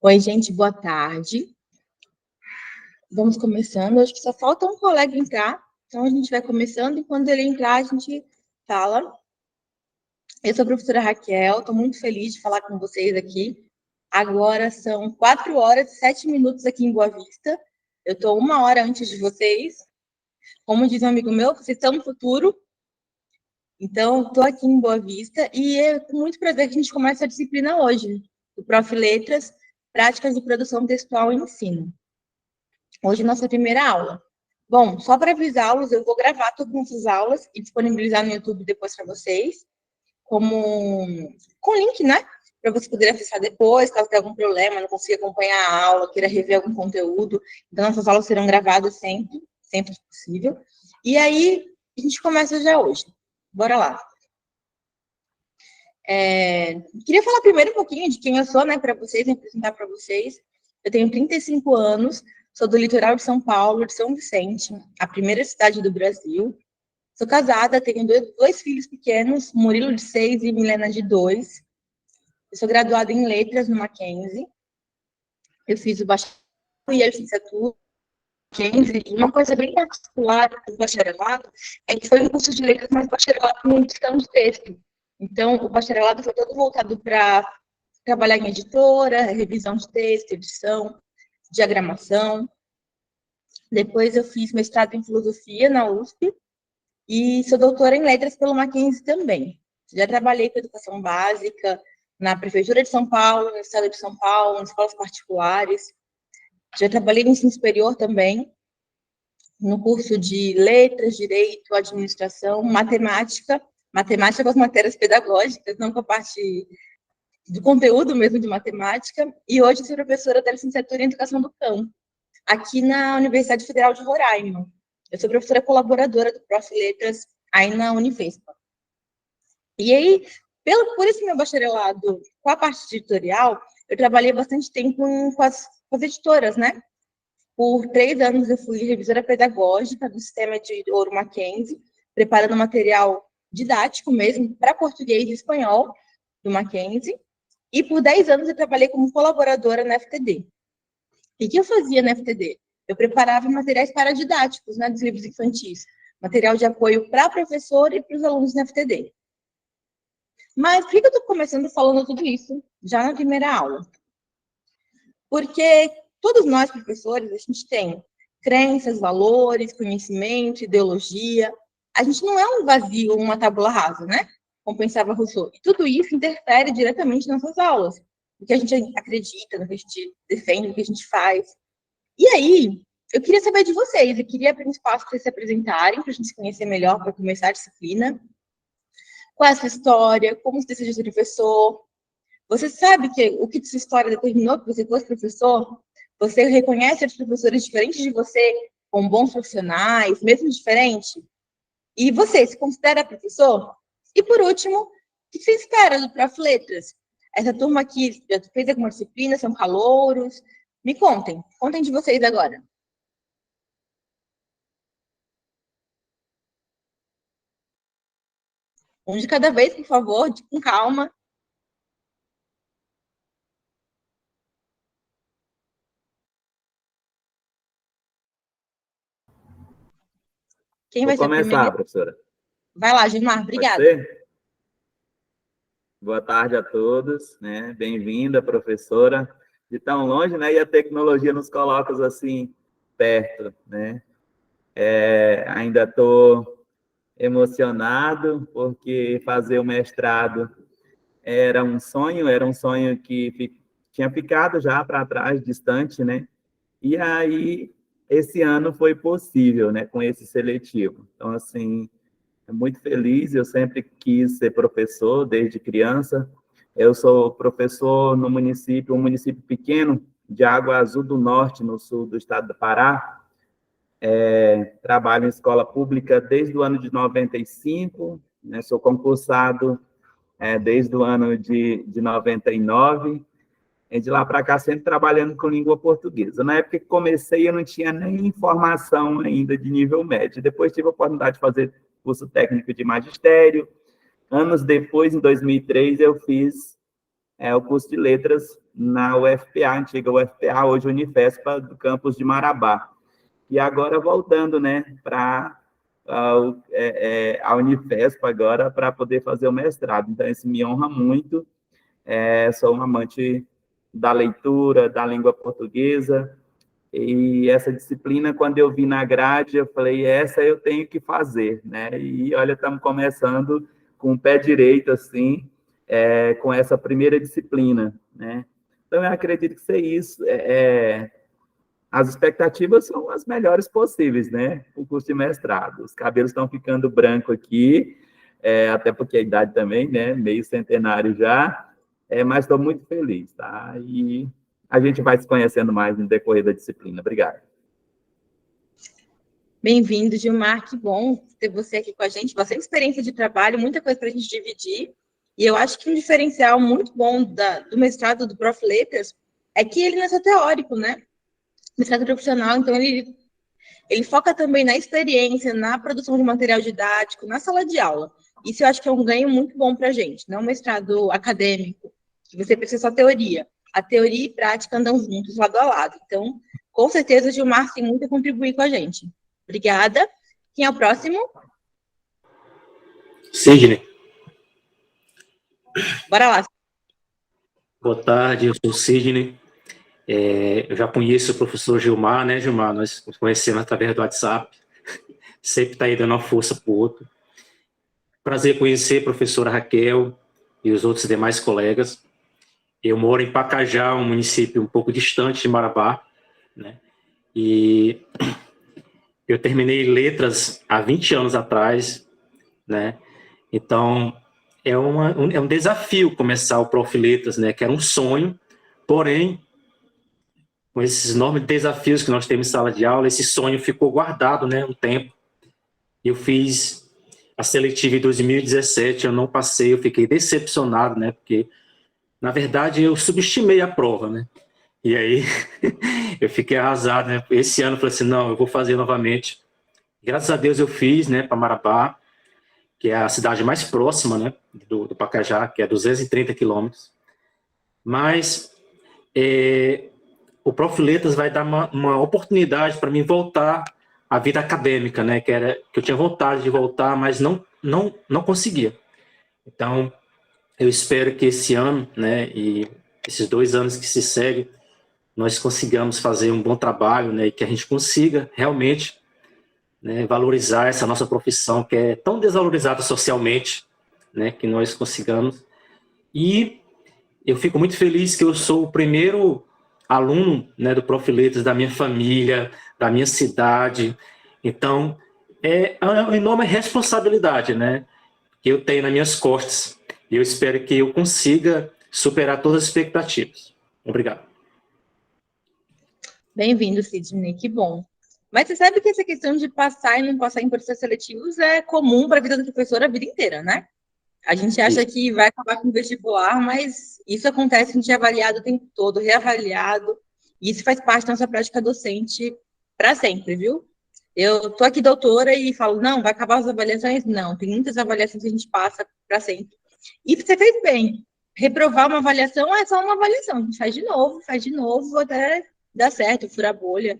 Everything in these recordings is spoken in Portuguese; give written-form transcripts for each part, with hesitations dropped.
Oi, gente, boa tarde. Vamos começando. Acho que só falta um colega entrar, então a gente vai começando e quando ele entrar, a gente fala. Eu sou a professora Raquel, estou muito feliz de falar com vocês aqui. Agora são 4 horas e 7 minutos aqui em Boa Vista. Eu estou 1 hora antes de vocês. Como diz um amigo meu, vocês estão no futuro. Então, estou aqui em Boa Vista e é com muito prazer que a gente começa a disciplina hoje, do Prof. Letras, Práticas de Produção Textual e Ensino. Hoje, nossa primeira aula. Bom, só para avisá-los, eu vou gravar todas essas aulas e disponibilizar no YouTube depois para vocês, com link, né? Para você poder acessar depois, caso tenha algum problema, não consiga acompanhar a aula, queira rever algum conteúdo. Então, nossas aulas serão gravadas sempre que possível. E aí, a gente começa já hoje. Bora lá. Queria falar primeiro um pouquinho de quem eu sou, né, para vocês, me apresentar para vocês. Eu tenho 35 anos, sou do litoral de São Paulo, de São Vicente, a primeira cidade do Brasil. Sou casada, tenho dois filhos pequenos, Murilo de 6 e Milena de 2. Eu sou graduada em Letras no Mackenzie. Eu fiz o bacharelado e a licenciatura no Mackenzie. E uma coisa bem particular do bacharelado é que foi um curso de letras, mas bacharelado em edição de texto. Então, o bacharelado foi todo voltado para trabalhar em editora, revisão de texto, edição, diagramação. Depois eu fiz mestrado em filosofia na USP e sou doutora em letras pelo Mackenzie também. Já trabalhei com educação básica na Prefeitura de São Paulo, no Estado de São Paulo, em escolas particulares. Já trabalhei no ensino superior também, no curso de letras, direito, administração, matemática com as matérias pedagógicas, não com a parte do conteúdo mesmo de matemática, e hoje sou professora da licenciatura em Educação do Campo, aqui na Universidade Federal de Roraima. Eu sou professora colaboradora do Prof. Letras aí na Unifespa. E aí, por esse meu bacharelado com a parte editorial, eu trabalhei bastante tempo com as editoras, né? Por 3 anos eu fui revisora pedagógica do sistema de Ouro Mackenzie, preparando material didático mesmo para português e espanhol do Mackenzie. E por 10 anos eu trabalhei como colaboradora na FTD. E o que eu fazia na FTD? Eu preparava materiais paradidáticos, né, dos livros infantis. Material de apoio para professor e para os alunos na FTD. Mas por que eu estou começando falando tudo isso já na primeira aula? Porque todos nós, professores, a gente tem crenças, valores, conhecimento, ideologia. A gente não é um vazio, uma tábula rasa, né? Como pensava Rousseau. E tudo isso interfere diretamente nas nossas aulas. No que a gente acredita, no que a gente defende, no que a gente faz. E aí, eu queria saber de vocês. Eu queria abrir um espaço para vocês se apresentarem, para a gente se conhecer melhor, para começar a disciplina. Qual é a sua história? Como você seja professor? Você sabe o que sua história determinou que você fosse professor? Você reconhece os professores diferentes de você como bons profissionais, mesmo diferentes? E você se considera professor? E, por último, o que você espera do Prof. Letras? Essa turma aqui já fez alguma disciplina, são calouros? Me contem de vocês agora. Um de cada vez, por favor, com calma. Quem vai Vou ser a começar, primeira? professora. Vai lá, Gilmar, Pode obrigada. ser? Boa tarde a todos, né? Bem-vinda, professora, de tão longe, né? E a tecnologia nos coloca assim perto, né? Ainda estou emocionado porque fazer o mestrado era um sonho que tinha ficado já para trás, distante, né? E aí esse ano foi possível, né? Com esse seletivo. Então, assim, muito feliz, eu sempre quis ser professor desde criança. Eu sou professor no município, um município pequeno de Água Azul do Norte, no sul do estado do Pará. Trabalho em escola pública desde o ano de 95, né? Sou concursado desde o ano de 99, e de lá para cá sempre trabalhando com língua portuguesa. Na época que comecei, eu não tinha nem formação ainda de nível médio. Depois tive a oportunidade de fazer curso técnico de magistério. Anos depois, em 2003, eu fiz o curso de letras na UFPA, antiga UFPA, hoje Unifespa, do campus de Marabá. E agora voltando, né, para a Unifespa agora, para poder fazer o mestrado. Então, isso me honra muito. Sou um amante da leitura, da língua portuguesa, e essa disciplina, quando eu vi na grade, eu falei, essa eu tenho que fazer, né? E olha, estamos começando com o pé direito, assim, com essa primeira disciplina, né? Então, eu acredito que ser isso. As expectativas são as melhores possíveis, né? O curso de mestrado. Os cabelos estão ficando branco aqui, até porque a idade também, né? Meio centenário já, mas estou muito feliz, tá? E a gente vai se conhecendo mais no decorrer da disciplina. Obrigado. Bem-vindo, Gilmar, que bom ter você aqui com a gente, bastante experiência de trabalho, muita coisa para a gente dividir, e eu acho que um diferencial muito bom do mestrado do Prof. Letras é que ele não é só teórico, né? Mestrado profissional, então ele foca também na experiência, na produção de material didático, na sala de aula. Isso eu acho que é um ganho muito bom para a gente, não um mestrado acadêmico, que você precisa só teoria. A teoria e prática andam juntos, lado a lado. Então, com certeza, o Gilmar tem muito a contribuir com a gente. Obrigada. Quem é o próximo? Sidney. Bora lá. Boa tarde, eu sou o Sidney. Eu já conheço o professor Gilmar, né, Gilmar? Nós nos conhecemos através do WhatsApp. Sempre está aí dando uma força para o outro. Prazer conhecer a professora Raquel e os outros demais colegas. Eu moro em Pacajá, um município um pouco distante de Marabá, né? E eu terminei letras há 20 anos atrás, né? Então, é um desafio começar o Prof. Letras, né? Que era um sonho, porém, com esses enormes desafios que nós temos em sala de aula, esse sonho ficou guardado, né, um tempo. Eu fiz a seletiva em 2017, eu não passei, eu fiquei decepcionado, né, porque, na verdade, eu subestimei a prova, né, e aí eu fiquei arrasado, né, esse ano eu falei assim, não, eu vou fazer novamente. Graças a Deus eu fiz, né, para Marabá, que é a cidade mais próxima, né, do Pacajá, que é 230 quilômetros, mas o Prof. Letras vai dar uma oportunidade para mim voltar à vida acadêmica, né? Que eu tinha vontade de voltar, mas não conseguia. Então, eu espero que esse ano, né, e esses 2 anos que se seguem, nós consigamos fazer um bom trabalho, né, e que a gente consiga realmente, né, valorizar essa nossa profissão, que é tão desvalorizada socialmente, né, que nós consigamos. E eu fico muito feliz que eu sou o primeiro aluno, né, do Prof. Letras da minha família, da minha cidade. Então, é uma enorme responsabilidade, né, que eu tenho nas minhas costas. E eu espero que eu consiga superar todas as expectativas. Obrigado. Bem-vindo, Sidney, que bom. Mas você sabe que essa questão de passar e não passar em processos seletivos é comum para a vida do professor a vida inteira, né? A gente acha que vai acabar com o vestibular, mas isso acontece, a gente é avaliado o tempo todo, reavaliado, e isso faz parte da nossa prática docente para sempre, viu? Eu tô aqui doutora e falo, não, vai acabar as avaliações? Não, tem muitas avaliações que a gente passa para sempre. E você fez bem. Reprovar uma avaliação é só uma avaliação, a gente faz de novo, até dar certo, furar a bolha.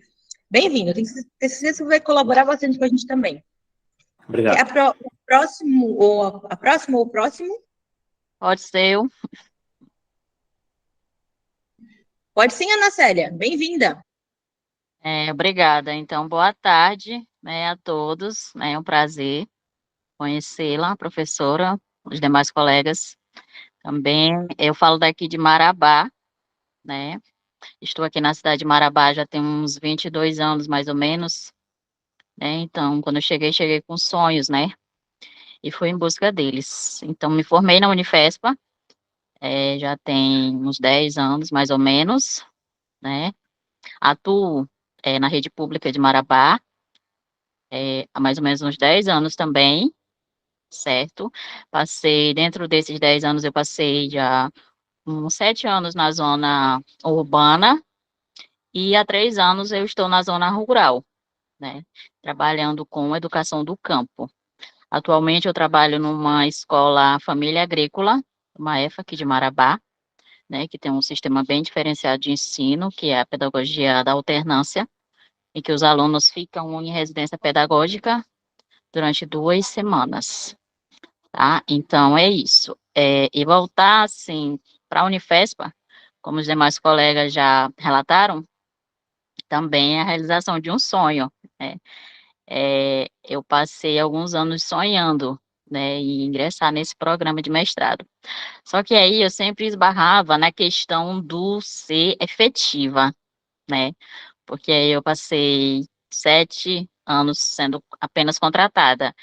Bem-vindo, tenho certeza que você vai colaborar bastante com a gente também. Obrigado. A próxima ou o próximo? Pode ser eu. Pode sim, Ana Célia. Bem-vinda. Obrigada. Então, boa tarde, né, a todos. É um prazer conhecê-la, a professora, os demais colegas também. Eu falo daqui de Marabá, né? Estou aqui na cidade de Marabá já tem uns 22 anos, mais ou menos, né? Então, quando eu cheguei com sonhos, né? E fui em busca deles. Então, me formei na Unifespa, já tem uns 10 anos, mais ou menos, né? Atuo na rede pública de Marabá, há mais ou menos uns 10 anos também, certo? Dentro desses 10 anos, eu passei já uns 7 anos na zona urbana, e há 3 anos eu estou na zona rural, né? Trabalhando com educação do campo. Atualmente eu trabalho numa escola família agrícola, uma EFA aqui de Marabá, né, que tem um sistema bem diferenciado de ensino, que é a pedagogia da alternância, em que os alunos ficam em residência pedagógica durante 2 semanas, tá? Então, é isso. E voltar, assim, para a Unifespa, como os demais colegas já relataram, também é a realização de um sonho, né? Eu passei alguns anos sonhando, né, em ingressar nesse programa de mestrado. Só que aí eu sempre esbarrava na questão do ser efetiva, né? Porque aí eu passei 7 anos sendo apenas contratada.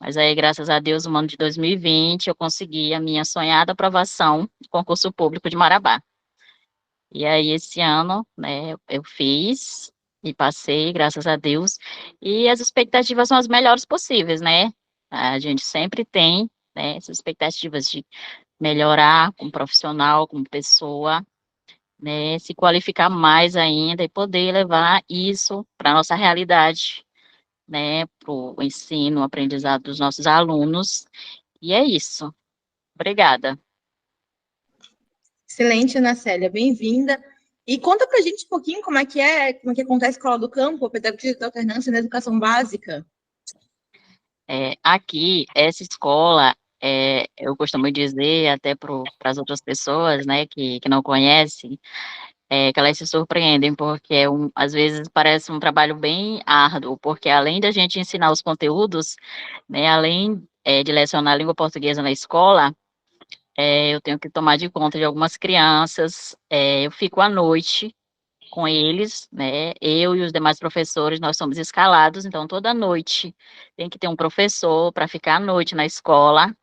Mas aí, graças a Deus, no ano de 2020, eu consegui a minha sonhada aprovação no concurso público de Marabá. E aí, esse ano, né, eu fiz e passei, graças a Deus, e as expectativas são as melhores possíveis, né? A gente sempre tem, né, essas expectativas de melhorar como profissional, como pessoa, né, se qualificar mais ainda e poder levar isso para a nossa realidade, né, para o ensino, o aprendizado dos nossos alunos. E é isso. Obrigada. Excelente, Ana Célia, bem-vinda. E conta pra gente um pouquinho como é que acontece a Escola do Campo, a pedagogia da alternância na educação básica. Aqui, essa escola, eu costumo dizer até para as outras pessoas, né, que não conhecem, que elas se surpreendem, porque às vezes parece um trabalho bem árduo, porque além da gente ensinar os conteúdos, né, além de lecionar a língua portuguesa na escola, eu tenho que tomar de conta de algumas crianças, eu fico à noite com eles, né, eu e os demais professores, nós somos escalados, então toda noite tem que ter um professor para ficar à noite na escola,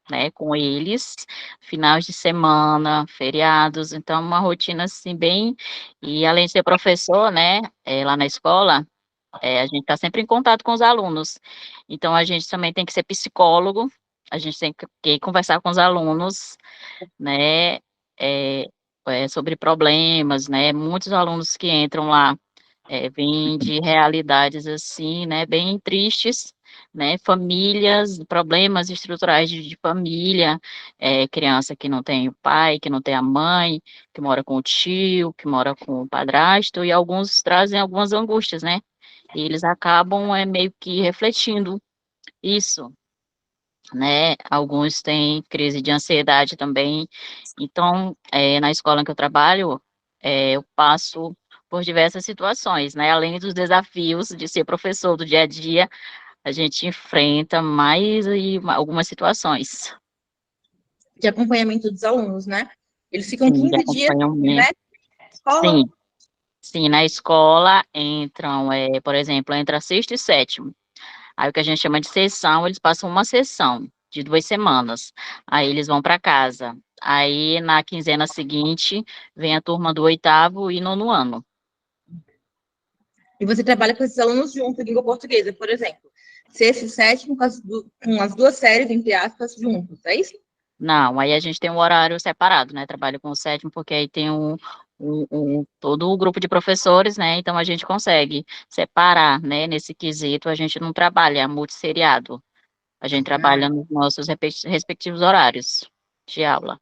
né, com eles, finais de semana, feriados, então uma rotina assim bem, e além de ser professor, né, lá na escola, a gente está sempre em contato com os alunos, então a gente também tem que ser psicólogo, a gente tem que conversar com os alunos, né, sobre problemas, né, muitos alunos que entram lá, vêm de realidades, assim, né, bem tristes, né, famílias, problemas estruturais de família, criança que não tem o pai, que não tem a mãe, que mora com o tio, que mora com o padrasto, e alguns trazem algumas angústias, né, e eles acabam, meio que refletindo isso, né, alguns têm crise de ansiedade também. Então, na escola em que eu trabalho, eu passo por diversas situações, né, além dos desafios de ser professor do dia a dia, a gente enfrenta mais aí algumas situações. De acompanhamento dos alunos, né? Eles ficam Sim, de 15 dias, né, acompanhamento. na escola. Sim, sim, na escola entram, por exemplo, entra sexto e sétimo. Aí o que a gente chama de sessão, eles passam uma sessão de 2 semanas. Aí eles vão para casa. Aí na quinzena seguinte vem a turma do 8º e 9º ano. E você trabalha com esses alunos junto, língua portuguesa, por exemplo. Sexto e sétimo, com as duas séries, entre aspas, juntos, é isso? Não, aí a gente tem um horário separado, né? Trabalho com o sétimo, porque aí tem todo o grupo de professores, né? Então a gente consegue separar, né? Nesse quesito, a gente não trabalha multisseriado. A gente trabalha nos nossos respectivos horários de aula.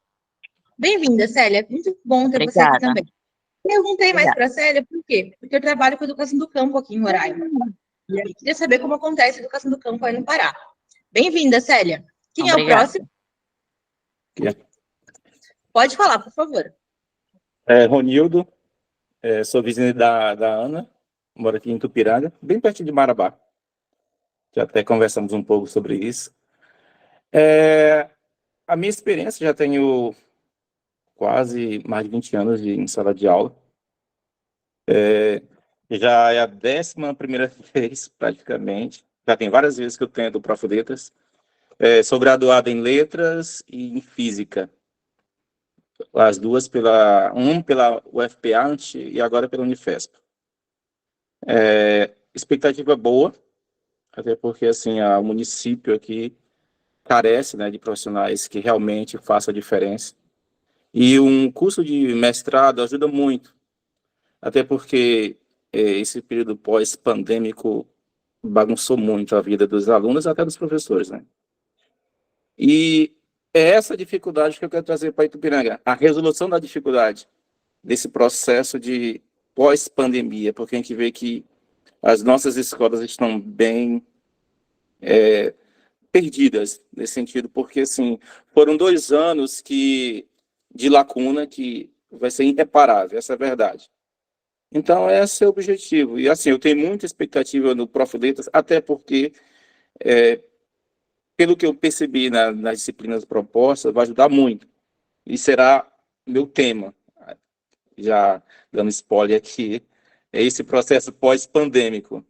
Bem-vinda, Célia. Muito bom ter você aqui Obrigada. também. Perguntei mais Obrigada. para a Célia, por quê? Porque eu trabalho com educação do campo aqui em Roraima. E eu queria saber como acontece a educação do campo aí no Pará. Bem-vinda, Célia. Quem é o Obrigada. próximo? Pode falar, por favor. Ronildo, sou vizinho da Ana, moro aqui em Tupiranga, bem perto de Marabá. Já até conversamos um pouco sobre isso. A minha experiência, já tenho quase mais de 20 anos em sala de aula. Já é a 11ª vez, praticamente. Já tem várias vezes que eu tento o Prof. Letras. Sou graduado em Letras e em Física. As duas pela UFPA e agora pela Unifesp. Expectativa boa, até porque assim, o município aqui carece, né, de profissionais que realmente façam a diferença. E um curso de mestrado ajuda muito, até porque esse período pós-pandêmico bagunçou muito a vida dos alunos, até dos professores, né? E é essa dificuldade que eu quero trazer para Itupiranga, a resolução da dificuldade desse processo de pós-pandemia, porque a gente vê que as nossas escolas estão bem perdidas nesse sentido, porque assim, foram 2 anos de lacuna que vai ser irreparável, essa é a verdade. Então, esse é o objetivo. E assim, eu tenho muita expectativa no Prof. Letras, até porque, pelo que eu percebi nas disciplinas propostas, vai ajudar muito. E será meu tema, já dando spoiler aqui, é esse processo pós-pandêmico,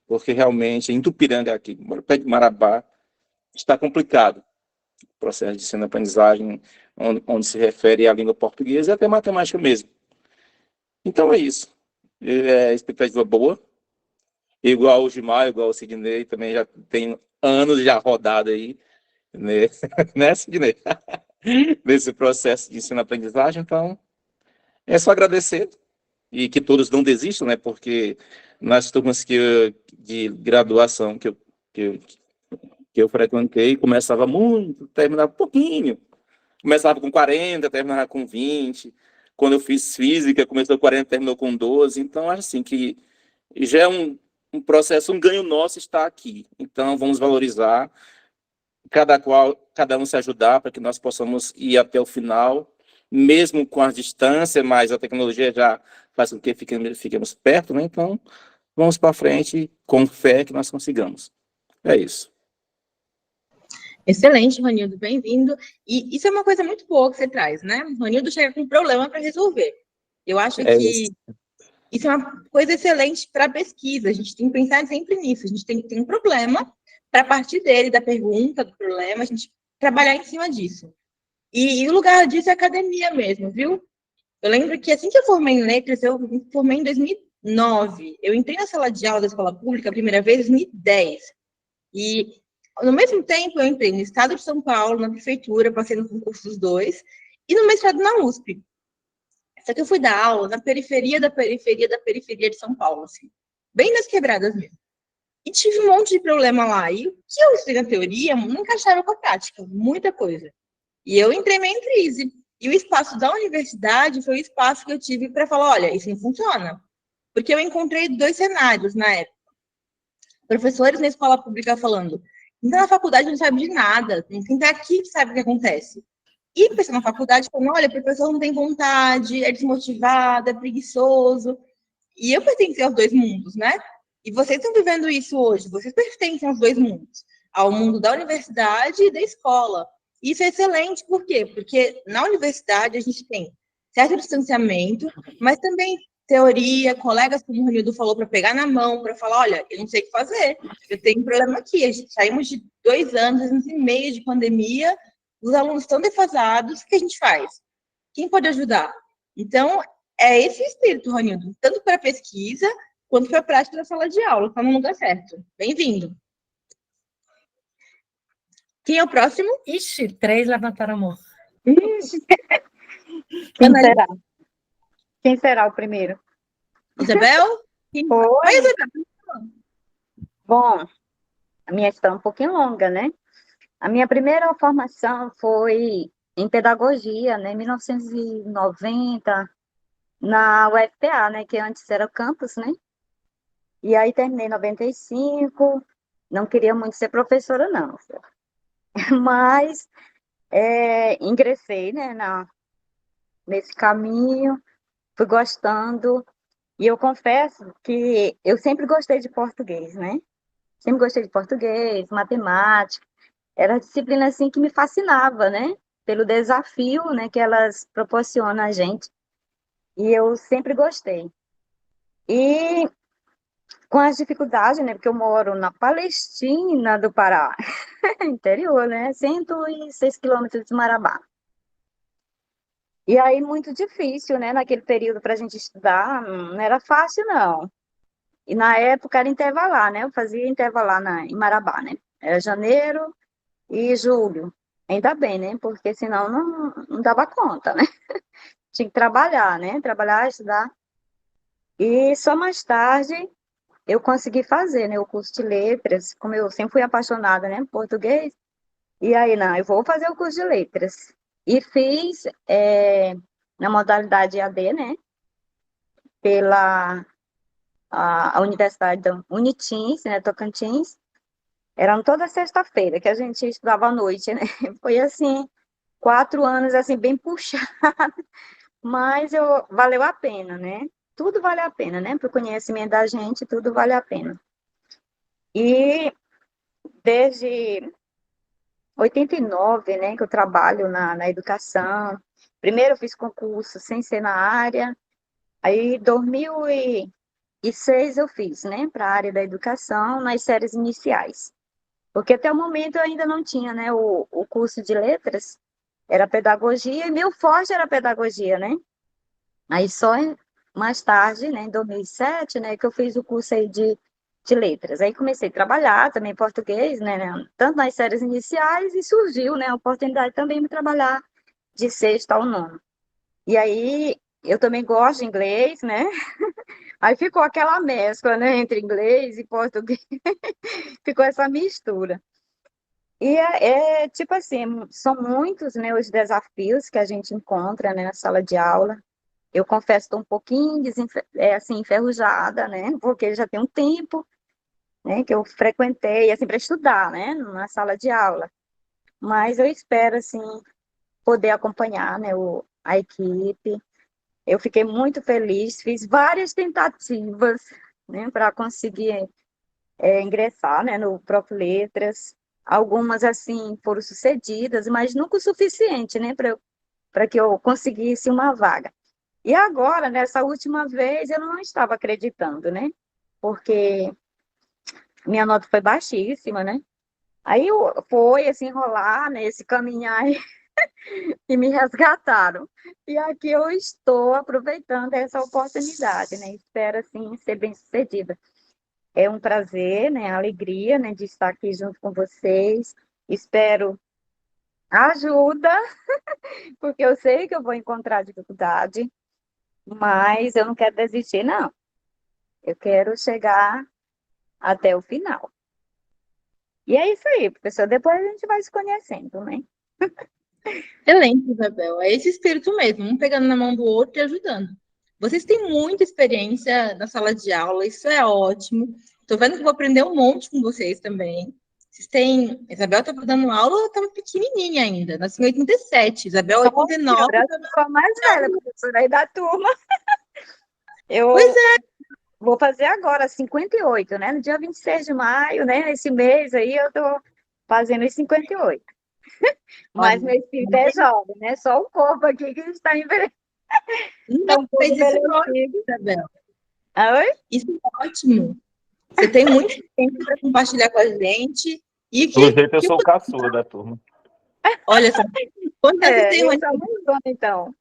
porque realmente em Tupiranga, aqui, perto de Marabá, está complicado o processo de ensino-aprendizagem, onde se refere à língua portuguesa e até matemática mesmo. Então é isso. Expectativa boa. Igual o Gilmar, igual o Sidney, também já tem anos já rodado aí, né, né Sidney? Nesse processo de ensino-aprendizagem. Então, é só agradecer e que todos não desistam, né? Porque nas turmas de graduação que eu, que eu frequentei, começava muito, terminava pouquinho. Começava com 40, terminava com 20. Quando eu fiz física, começou com 40, terminou com 12. Então, acho assim que já é um processo, um ganho nosso estar aqui. Então, vamos valorizar, cada um se ajudar para que nós possamos ir até o final, mesmo com a distância, mas a tecnologia já faz com que fiquemos perto, né? Então, vamos para frente com fé que nós consigamos. É isso. Excelente, Ronildo, bem-vindo. E isso é uma coisa muito boa que você traz, né? Ronildo chega com um problema para resolver. Eu acho que isso é uma coisa excelente para a pesquisa. A gente tem que pensar sempre nisso. A gente tem que ter um problema para, a partir dele, da pergunta, do problema, a gente trabalhar em cima disso. E o lugar disso é a academia mesmo, viu? Eu lembro que assim que eu formei em letras, eu me formei em 2009. Eu entrei na sala de aula da escola pública a primeira vez em 2010. E, no mesmo tempo, eu entrei no estado de São Paulo, na prefeitura, passei no concurso dos dois, e no mestrado na USP. Só que eu fui dar aula na periferia da periferia da periferia de São Paulo, assim, bem nas quebradas mesmo. E tive um monte de problema lá. E o que eu estudei na teoria não encaixava com a prática, muita coisa. E eu entrei meio em crise. E o espaço da universidade foi o espaço que eu tive para falar, olha, isso não funciona. Porque eu encontrei 2 cenários na época. Professores na escola pública falando, então na faculdade não sabe de nada, quem está aqui sabe o que acontece. E pessoa na faculdade falando, olha, o professor não tem vontade, é desmotivado, é preguiçoso. E eu pertenço aos 2 mundos, né? E vocês estão vivendo isso hoje, vocês pertencem aos 2 mundos, ao mundo da universidade e da escola. Isso é excelente, por quê? Porque na universidade a gente tem certo distanciamento, mas também teoria, colegas, como o Ronildo falou, para pegar na mão, para falar, olha, eu não sei o que fazer, eu tenho um problema aqui, a gente saímos de 2 anos e meio de pandemia, os alunos estão defasados, o que a gente faz? Quem pode ajudar? Então, é esse espírito, Ronildo, tanto para a pesquisa, quanto para a prática da sala de aula, está no lugar certo. Bem-vindo. Quem é o próximo? Ixi, 3 levantaram a mão. Quem será? Quem será o primeiro? Isabel? Oi. Isabel. Bom, a minha história é um pouquinho longa, né? A minha primeira formação foi em pedagogia, né, em 1990, na UFPA, né, que antes era o campus, né? E aí terminei em 95, não queria muito ser professora, não. Mas ingressei, né, nesse caminho, fui gostando, e eu confesso que eu sempre gostei de português, né? Sempre gostei de português, matemática, era disciplina assim que me fascinava, né? Pelo desafio, né, que elas proporcionam a gente. E eu sempre gostei. E com as dificuldades, né, porque eu moro na Palestina do Pará, interior, né, 106 quilômetros de Marabá. E aí, muito difícil, né, naquele período para a gente estudar, não era fácil, não. E na época era intervalar, né, eu fazia intervalar em Marabá, né, era janeiro e julho. Ainda bem, né, porque senão não dava conta, né. Tinha que trabalhar, né, trabalhar, estudar. E só mais tarde eu consegui fazer, né, o curso de letras, como eu sempre fui apaixonada, né, por português, E aí, não, eu vou fazer o curso de letras. E fiz na modalidade AD, né? Pela a Universidade da Unitins, né? Tocantins. Era toda sexta-feira que a gente estudava à noite, né? Foi assim, 4 anos, assim, bem puxado, mas valeu a pena, né? Tudo vale a pena, né? Para o conhecimento da gente, tudo vale a pena. E desde 89, né, que eu trabalho na educação. Primeiro eu fiz concurso sem ser na área, aí 2006 eu fiz, né, para a área da educação, nas séries iniciais. Porque até o momento eu ainda não tinha, né, o curso de letras, era pedagogia, e meu forte era pedagogia, né? Aí só mais tarde, né, em 2007, né, que eu fiz o curso aí de letras. Aí comecei a trabalhar também em português, né, tanto nas séries iniciais, e surgiu, né, a oportunidade também de trabalhar de sexta ao nono. E aí eu também gosto de inglês, né? Aí ficou aquela mescla, né, entre inglês e português, ficou essa mistura. E tipo assim, são muitos, né, os desafios que a gente encontra, né, na sala de aula. Eu confesso, estou um pouquinho assim, enferrujada, né? Porque já tem um tempo, né, que eu frequentei, assim, para estudar, né, na sala de aula. Mas eu espero, assim, poder acompanhar, né, a equipe. Eu fiquei muito feliz, fiz várias tentativas, né, para conseguir ingressar, né, no Prof. Letras. Algumas, assim, foram sucedidas, mas nunca o suficiente, né, para que eu conseguisse uma vaga. E agora, nessa última vez, eu não estava acreditando, né? Porque minha nota foi baixíssima, né? Aí foi assim, enrolar nesse caminhar e me resgataram. E aqui eu estou aproveitando essa oportunidade, né? Espero, assim, ser bem-sucedida. É um prazer, né? Alegria, né? De estar aqui junto com vocês. Espero ajuda, porque eu sei que eu vou encontrar dificuldade, mas eu não quero desistir, não. Eu quero chegar até o final. E é isso aí, professor. Depois a gente vai se conhecendo, né? Excelente, Isabel. É esse espírito mesmo, um pegando na mão do outro e ajudando. Vocês têm muita experiência na sala de aula, isso é ótimo. Estou vendo que vou aprender um monte com vocês também. Vocês têm. Isabel estava dando aula, ela estava pequenininha ainda, nasceu em 87. Isabel, 89. Agora eu sou a mais velha, professora aí da turma. Eu Pois é. vou fazer agora 58, né? No dia 26 de maio, né? Esse mês aí eu tô fazendo os 58. Mas meu espírito é jovem, né? Só o corpo aqui que está envelhecido. Não, Tá um pouco mas isso é ótimo, envelhecido. Isabel. Oi? Isso é ótimo. Você tem muito tempo para compartilhar com a gente. E Pelo jeito, eu sou o caçula da turma. olha só, quantos anos tem, Eu Rony? sou muito dona, então.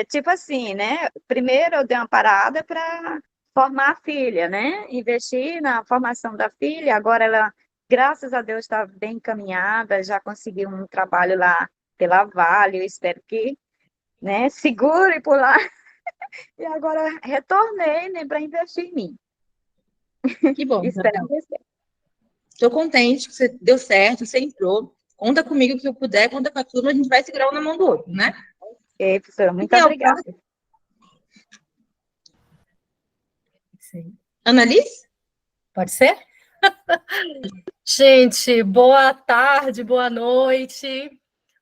Tipo assim, né? Primeiro eu dei uma parada para formar a filha, né? Investir na formação da filha. Agora ela, graças a Deus, está bem encaminhada, já conseguiu um trabalho lá pela Vale. Eu espero que, né, segure por lá. E agora retornei, né, para investir em mim. Que bom, Espero Isabel. que sim. Estou contente que você deu certo, você entrou. Conta comigo que eu puder, conta com a turma, a gente vai segurar um na mão do outro, né? Professora, muito Quem é o obrigada. próximo? Annalise? Pode ser? Gente, boa tarde, boa noite.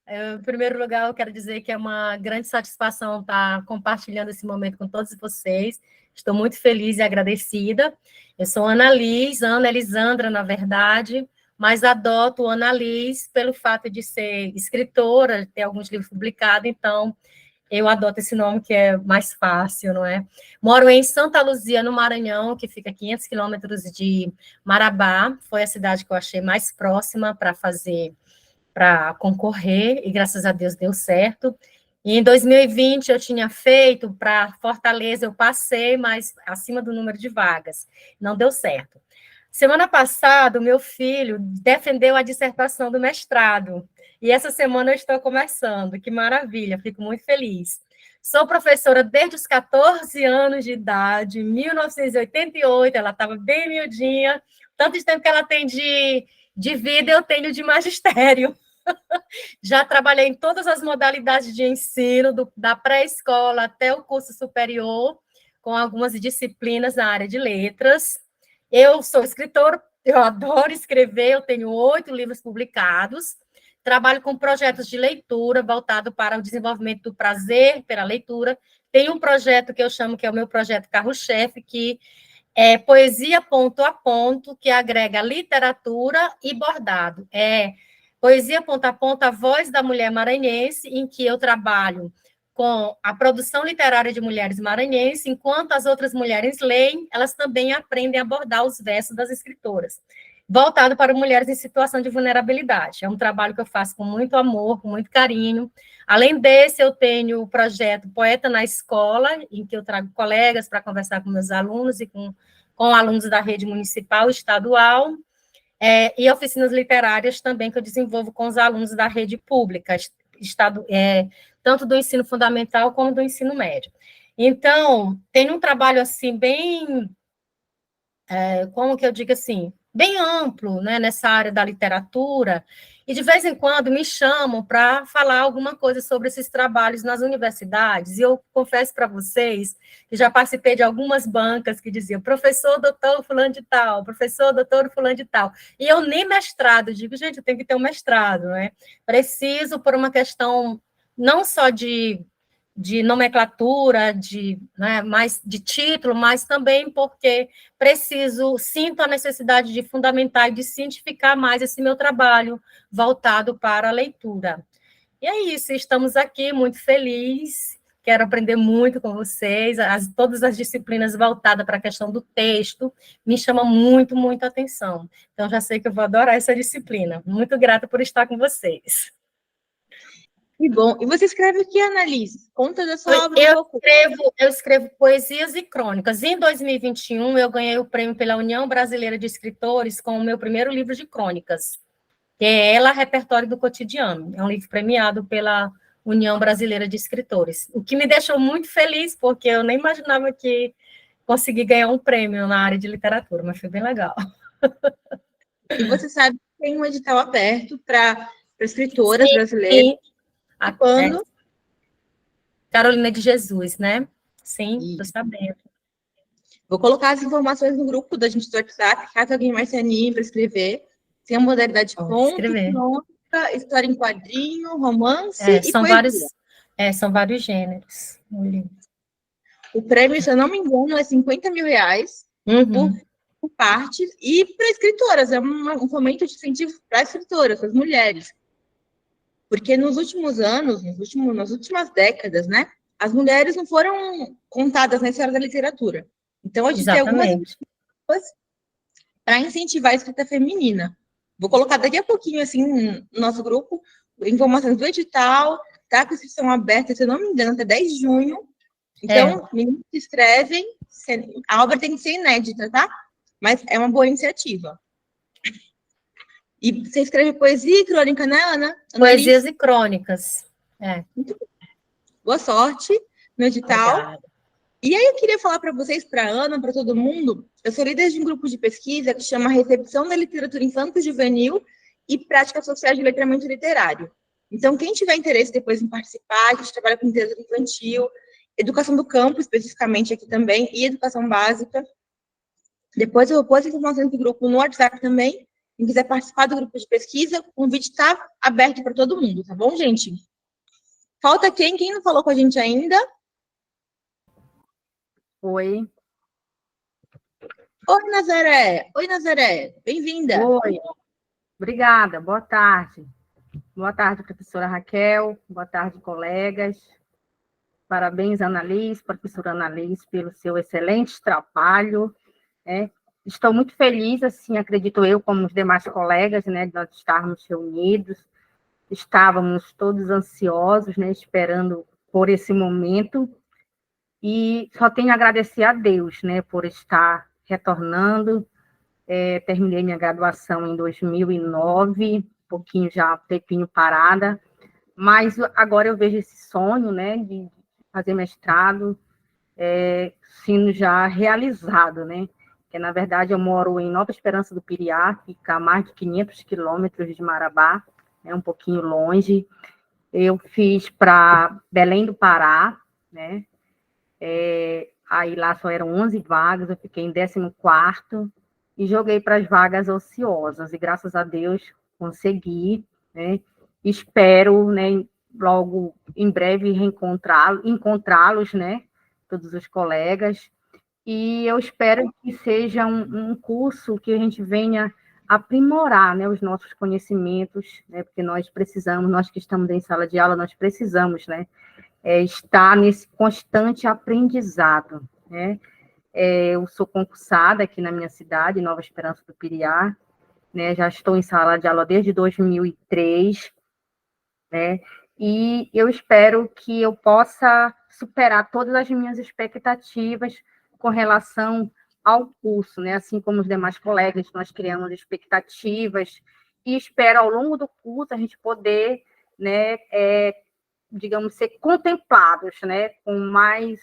Em primeiro lugar, eu quero dizer que é uma grande satisfação estar compartilhando esse momento com todos vocês. Estou muito feliz e agradecida. Eu sou Ana Elisandra, na verdade, mas adoto Ana Liz pelo fato de ser escritora, ter alguns livros publicados, então eu adoto esse nome que é mais fácil, não é? Moro em Santa Luzia, no Maranhão, que fica a 500 quilômetros de Marabá. Foi a cidade que eu achei mais próxima para concorrer, e graças a Deus deu certo. E em 2020 eu tinha feito para Fortaleza, eu passei, mas acima do número de vagas. Não deu certo. Semana passada, o meu filho defendeu a dissertação do mestrado. E essa semana eu estou começando. Que maravilha, fico muito feliz. Sou professora desde os 14 anos de idade, em 1988, ela estava bem miudinha, tanto de tempo que ela tem De vida eu tenho de magistério. Já trabalhei em todas as modalidades de ensino, da pré-escola até o curso superior, com algumas disciplinas na área de letras. Eu sou escritora, eu adoro escrever, eu tenho 8 livros publicados, trabalho com projetos de leitura voltado para o desenvolvimento do prazer pela leitura. Tem um projeto que eu chamo, que é o meu projeto Carro-Chefe, que é poesia ponto a ponto, que agrega literatura e bordado. É poesia ponto a ponto, a voz da mulher maranhense, em que eu trabalho com a produção literária de mulheres maranhenses, enquanto as outras mulheres leem, elas também aprendem a abordar os versos das escritoras, voltado para mulheres em situação de vulnerabilidade. É um trabalho que eu faço com muito amor, com muito carinho. Além desse, eu tenho o projeto Poeta na Escola, em que eu trago colegas para conversar com meus alunos e com alunos da rede municipal e estadual, e oficinas literárias também que eu desenvolvo com os alunos da rede pública, tanto do ensino fundamental como do ensino médio. Então, tem um trabalho assim bem, como que eu digo assim, bem amplo, né, nessa área da literatura, e de vez em quando me chamam para falar alguma coisa sobre esses trabalhos nas universidades, e eu confesso para vocês que já participei de algumas bancas que diziam professor doutor fulano de tal, professor doutor fulano de tal, e eu nem mestrado, digo, gente, eu tenho que ter um mestrado, né? Preciso, por uma questão não só de nomenclatura, né, mais de título, mas também porque sinto a necessidade de fundamentar e de cientificar mais esse meu trabalho voltado para a leitura. E é isso, estamos aqui muito felizes, quero aprender muito com vocês, todas as disciplinas voltadas para a questão do texto me chamam muito, muito a atenção. Então, já sei que eu vou adorar essa disciplina. Muito grata por estar com vocês. Que bom. E você escreve o que, Annalise? Conta da sua obra um pouco. Eu escrevo poesias e crônicas. Em 2021, eu ganhei o prêmio pela União Brasileira de Escritores com o meu primeiro livro de crônicas, que é Ela, Repertório do Cotidiano. É um livro premiado pela União Brasileira de Escritores, o que me deixou muito feliz, porque eu nem imaginava que consegui ganhar um prêmio na área de literatura, mas foi bem legal. E você sabe que tem um edital aberto para escritoras brasileiras. Quando? Carolina de Jesus, né? Sim, estou sabendo. Vou colocar as informações no grupo da gente do WhatsApp, caso alguém mais se anime para escrever. Tem a modalidade conto, crônica, história em quadrinho, romance e poesia. São vários gêneros. O prêmio, se eu não me engano, é R$50 mil por partes, e para escritoras, é um fomento de incentivo para escritoras, para as mulheres. Porque nos últimos anos, nas últimas décadas, né, as mulheres não foram contadas nessa área da literatura. Então, a gente tem algumas iniciativas para incentivar a escrita feminina. Vou colocar daqui a pouquinho, assim, no nosso grupo, informações do edital, tá com inscrição aberta, se eu não me engano, até 10 de junho. Então, meninas se inscrevem, a obra tem que ser inédita, tá? Mas é uma boa iniciativa. E você escreve poesia e crônica, né, Ana? Poesias e crônicas. Muito bom. Boa sorte no edital. Obrigada. E aí eu queria falar para vocês, para a Ana, para todo mundo, eu sou líder de um grupo de pesquisa que chama Recepção da Literatura Infanto-Juvenil e Práticas Sociais de Letramento Literário. Então, quem tiver interesse depois em participar, a gente trabalha com literatura infantil, educação do campo, especificamente aqui também, e educação básica. Depois eu vou pôr as informações do grupo no WhatsApp também. Quem quiser participar do grupo de pesquisa, o convite está aberto para todo mundo, tá bom, gente? Falta quem? Quem não falou com a gente ainda? Oi. Oi, Nazaré. Oi, Nazaré. Bem-vinda. Oi. Obrigada. Boa tarde. Boa tarde, professora Raquel. Boa tarde, colegas. Parabéns, Annalise, professora Annalise, pelo seu excelente trabalho. Estou muito feliz, assim, acredito eu, como os demais colegas, né, de nós estarmos reunidos. Estávamos todos ansiosos, né, esperando por esse momento. E só tenho a agradecer a Deus, né, por estar retornando. Terminei minha graduação em 2009, um tempinho parada, mas agora eu vejo esse sonho, né, de fazer mestrado, sendo já realizado, né. Na verdade, eu moro em Nova Esperança do Piriá, que fica a mais de 500 quilômetros de Marabá, é um pouquinho longe. Eu fiz para Belém do Pará, né? Aí lá só eram 11 vagas, eu fiquei em 14º e joguei para as vagas ociosas, e graças a Deus consegui, né? Espero, né, logo em breve encontrá-los, né, todos os colegas, e eu espero que seja um curso que a gente venha aprimorar, né, os nossos conhecimentos, né, porque nós precisamos, nós que estamos em sala de aula, nós precisamos, né, estar nesse constante aprendizado, né. Eu sou concursada aqui na minha cidade, Nova Esperança do Piriá, né, já estou em sala de aula desde 2003, né, e eu espero que eu possa superar todas as minhas expectativas com relação ao curso, né, assim como os demais colegas, nós criamos expectativas, e espero, ao longo do curso, a gente poder, né, digamos, ser contemplados, né, com mais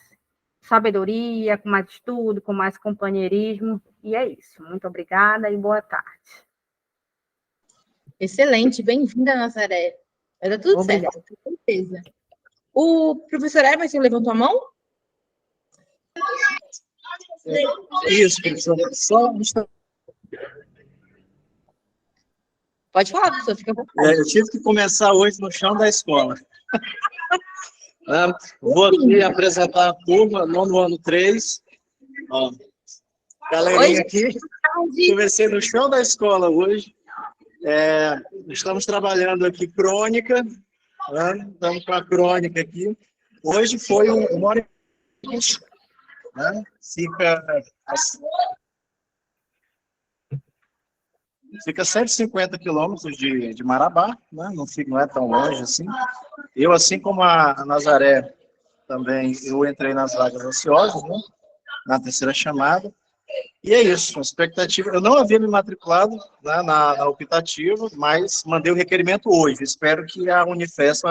sabedoria, com mais estudo, com mais companheirismo, e é isso. Muito obrigada e boa tarde. Excelente, bem-vinda, Nazaré. Vai dar tudo Obrigada. certo, com certeza. O professor Emerson levantou a mão? Isso, professor. Pode falar, professor, fica à vontade. Eu tive que começar hoje no chão da escola. Vou aqui apresentar a turma, nono ano 3. Ó, galerinha aqui. Comecei no chão da escola hoje. Estamos trabalhando aqui crônica. Estamos com a crônica aqui. Hoje foi uma hora e 20. Fica 150 quilômetros de Marabá, né? Não é tão longe assim. Eu, assim como a Nazaré, também eu entrei nas vagas ociosas, né? Na terceira chamada. E é isso, a expectativa. Eu não havia me matriculado, né, na optativa, mas mandei o requerimento hoje. Espero que a Unifesp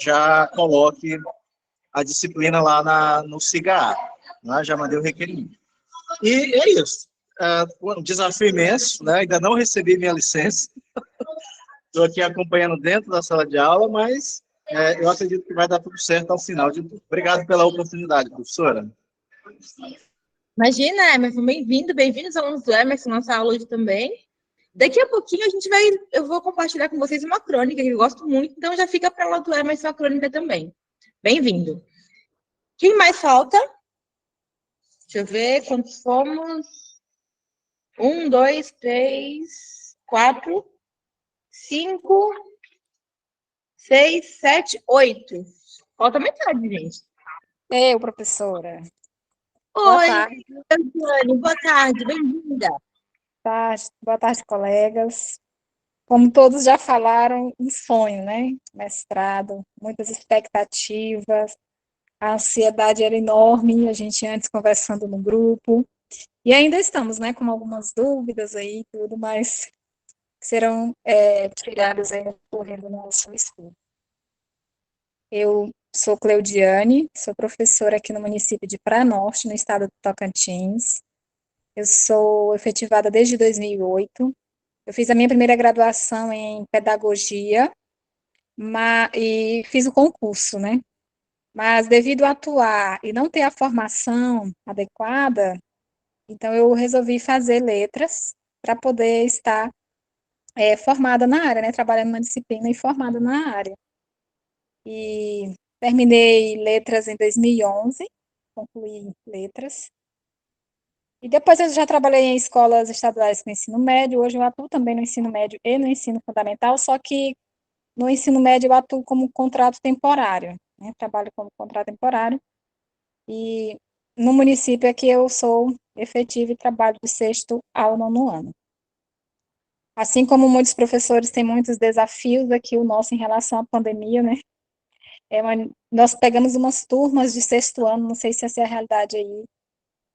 já coloque a disciplina lá no SIGA, né? Já mandei o requerimento. E é isso. Um desafio imenso, né? Ainda não recebi minha licença. Estou aqui acompanhando dentro da sala de aula, mas eu acredito que vai dar tudo certo ao final de tudo. Obrigado pela oportunidade, professora. Imagina, Emerson, bem-vindos alunos do Emerson, nossa aula hoje também. Daqui a pouquinho eu vou compartilhar com vocês uma crônica que eu gosto muito, então já fica para lá do Emerson a crônica também. Bem-vindo. Quem mais falta? Deixa eu ver quantos somos. 1, 2, 3, 4, 5, 6, 7, 8. Falta metade, gente. Eu, professora. Oi, tarde. Dani, boa tarde, bem-vinda. Boa tarde, colegas. Como todos já falaram, um sonho, né? Mestrado, muitas expectativas, a ansiedade era enorme, a gente antes conversando no grupo, e ainda estamos, né, com algumas dúvidas aí, tudo, mas serão tiradas aí no decorrer do nosso estudo. Eu sou Cleudiane, sou professora aqui no município de Pranorte, no estado do Tocantins. Eu sou efetivada desde 2008. Eu fiz a minha primeira graduação em pedagogia e fiz o concurso, né? Mas devido a atuar e não ter a formação adequada, então eu resolvi fazer letras para poder estar formada na área, né? Trabalhando na disciplina e formada na área. E terminei letras em 2011, concluí letras. E depois eu já trabalhei em escolas estaduais com ensino médio, hoje eu atuo também no ensino médio e no ensino fundamental, só que no ensino médio eu atuo como contrato temporário, né? Trabalho como contrato temporário, e no município é que eu sou efetiva e trabalho do 6º ao 9º ano. Assim como muitos professores têm muitos desafios aqui, o nosso em relação à pandemia, né? Nós pegamos umas turmas de 6º ano, não sei se essa é a realidade aí,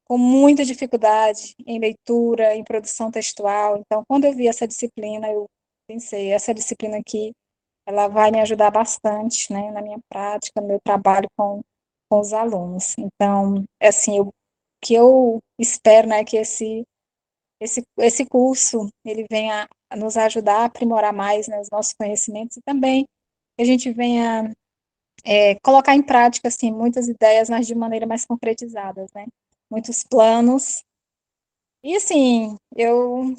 com muita dificuldade em leitura, em produção textual. Então, quando eu vi essa disciplina, eu pensei, essa disciplina aqui, ela vai me ajudar bastante, né, na minha prática, no meu trabalho com os alunos. Então, assim, eu que eu espero, né, que esse curso ele venha a nos ajudar a aprimorar mais, né, os nossos conhecimentos e também que a gente venha colocar em prática assim muitas ideias, mas de maneira mais concretizadas, né? Muitos planos. E assim, eu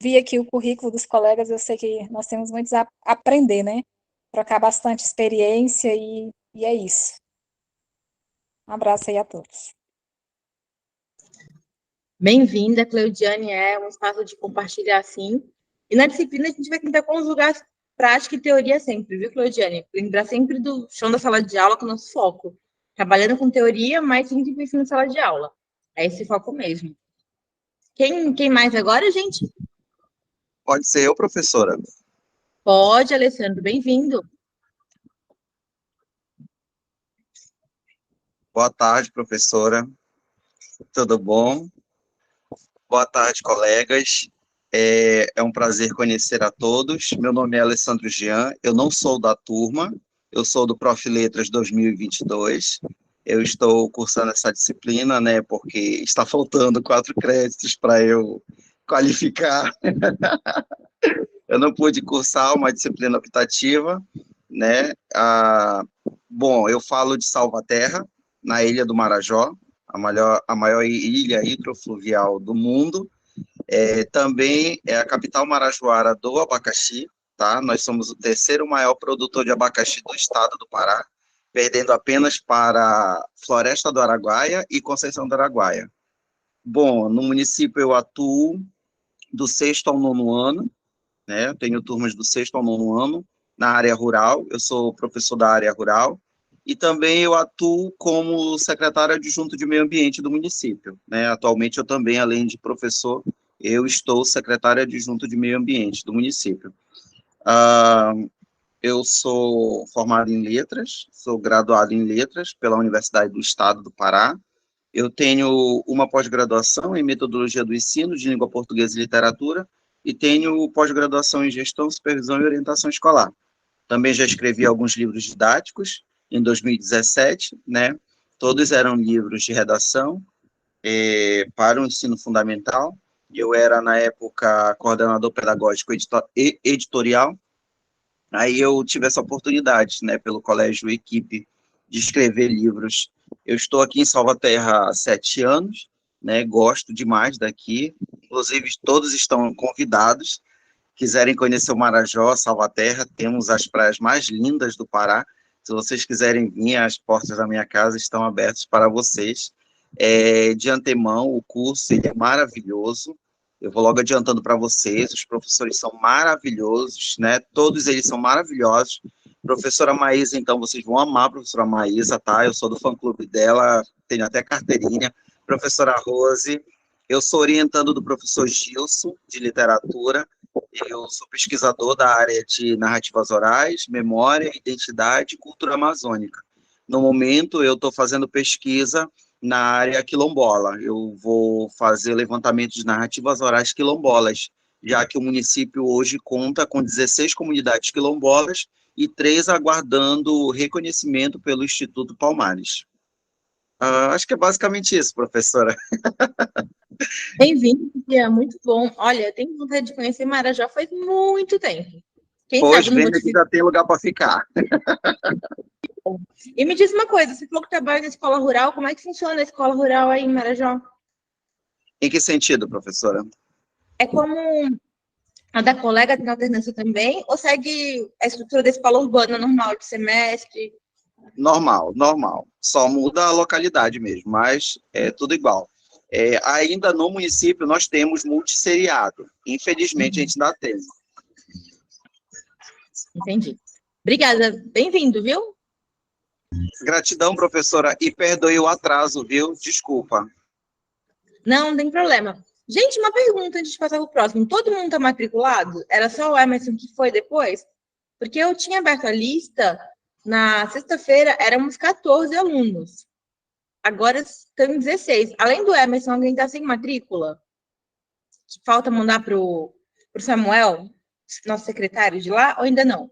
vi aqui o currículo dos colegas, eu sei que nós temos muito a aprender, né? Trocar bastante experiência e é isso. Um abraço aí a todos. Bem-vinda, Cleudiane, é um espaço de compartilhar, sim. E na disciplina a gente vai tentar conjugar prática e teoria sempre, viu, Cleudiane? Lembrar sempre do chão da sala de aula com o nosso foco. Trabalhando com teoria, mas sempre pensando na sala de aula. É esse foco mesmo. Quem mais agora, gente? Pode ser eu, professora. Pode, Alessandro, bem-vindo. Boa tarde, professora. Tudo bom? Boa tarde, colegas. É um prazer conhecer a todos. Meu nome é Alessandro Jean, eu não sou da turma, eu sou do Prof. Letras 2022. Eu estou cursando essa disciplina, né, porque está faltando 4 créditos para eu qualificar. Eu não pude cursar uma disciplina optativa, né? Bom, eu falo de Salvaterra, na Ilha do Marajó, a maior ilha hidrofluvial do mundo. Também é a capital marajoara do abacaxi, tá? Nós somos o terceiro maior produtor de abacaxi do estado do Pará, perdendo apenas para Floresta do Araguaia e Conceição do Araguaia. Bom, no município eu atuo do 6º ao 9º ano, né? Eu tenho turmas do 6º ao 9º ano na área rural, eu sou professor da área rural, e também eu atuo como secretário adjunto de meio ambiente do município, né? Atualmente eu também, além de professor, eu estou secretário adjunto de meio ambiente do município. Eu sou formado em letras, sou graduado em letras pela Universidade do Estado do Pará. Eu tenho uma pós-graduação em metodologia do ensino de língua portuguesa e literatura e tenho pós-graduação em gestão, supervisão e orientação escolar. Também já escrevi alguns livros didáticos em 2017, né? Todos eram livros de redação para o ensino fundamental. Eu era, na época, coordenador pedagógico e editorial. Aí eu tive essa oportunidade, né, pelo colégio Equipe, de escrever livros. Eu estou aqui em Salvaterra há 7 anos, né, gosto demais daqui, inclusive todos estão convidados. Quiserem conhecer o Marajó, Salvaterra, temos as praias mais lindas do Pará. Se vocês quiserem vir, as portas da minha casa estão abertas para vocês. De antemão, o curso ele é maravilhoso. Eu vou logo adiantando para vocês, os professores são maravilhosos, né? Todos eles são maravilhosos. Professora Maísa, então, vocês vão amar a professora Maísa, tá? Eu sou do fã-clube dela, tenho até carteirinha. Professora Rose, eu sou orientando do professor Gilson, de literatura. Eu sou pesquisador da área de narrativas orais, memória, identidade e cultura amazônica. No momento, eu estou fazendo pesquisa na área quilombola. Eu vou fazer levantamento de narrativas orais quilombolas, já que o município hoje conta com 16 comunidades quilombolas e 3 aguardando reconhecimento pelo Instituto Palmares. Acho que é basicamente isso, professora. Bem-vindo, é muito bom. Olha, eu tenho vontade de conhecer Marajó faz muito tempo. Quem Pois, sabe não vou vem aqui, já tem lugar para ficar. E me diz uma coisa, você falou que trabalha na escola rural, como é que funciona a escola rural aí em Marajó? Em que sentido, professora? É como a da colega tem alternância também, ou segue a estrutura da escola urbana normal de semestre? Normal. Só muda a localidade mesmo, mas é tudo igual. Ainda no município nós temos multisseriado. Infelizmente, a gente ainda tem. Entendi. Obrigada. Bem-vindo, viu? Gratidão, professora, e perdoe o atraso, viu? Desculpa. Não tem problema. Gente, uma pergunta antes de passar para o próximo. Todo mundo está matriculado? Era só o Emerson que foi depois? Porque eu tinha aberto a lista, na sexta-feira éramos 14 alunos. Agora estão em 16. Além do Emerson, alguém está sem matrícula? Que falta mandar para o Samuel, nosso secretário de lá, ou ainda não?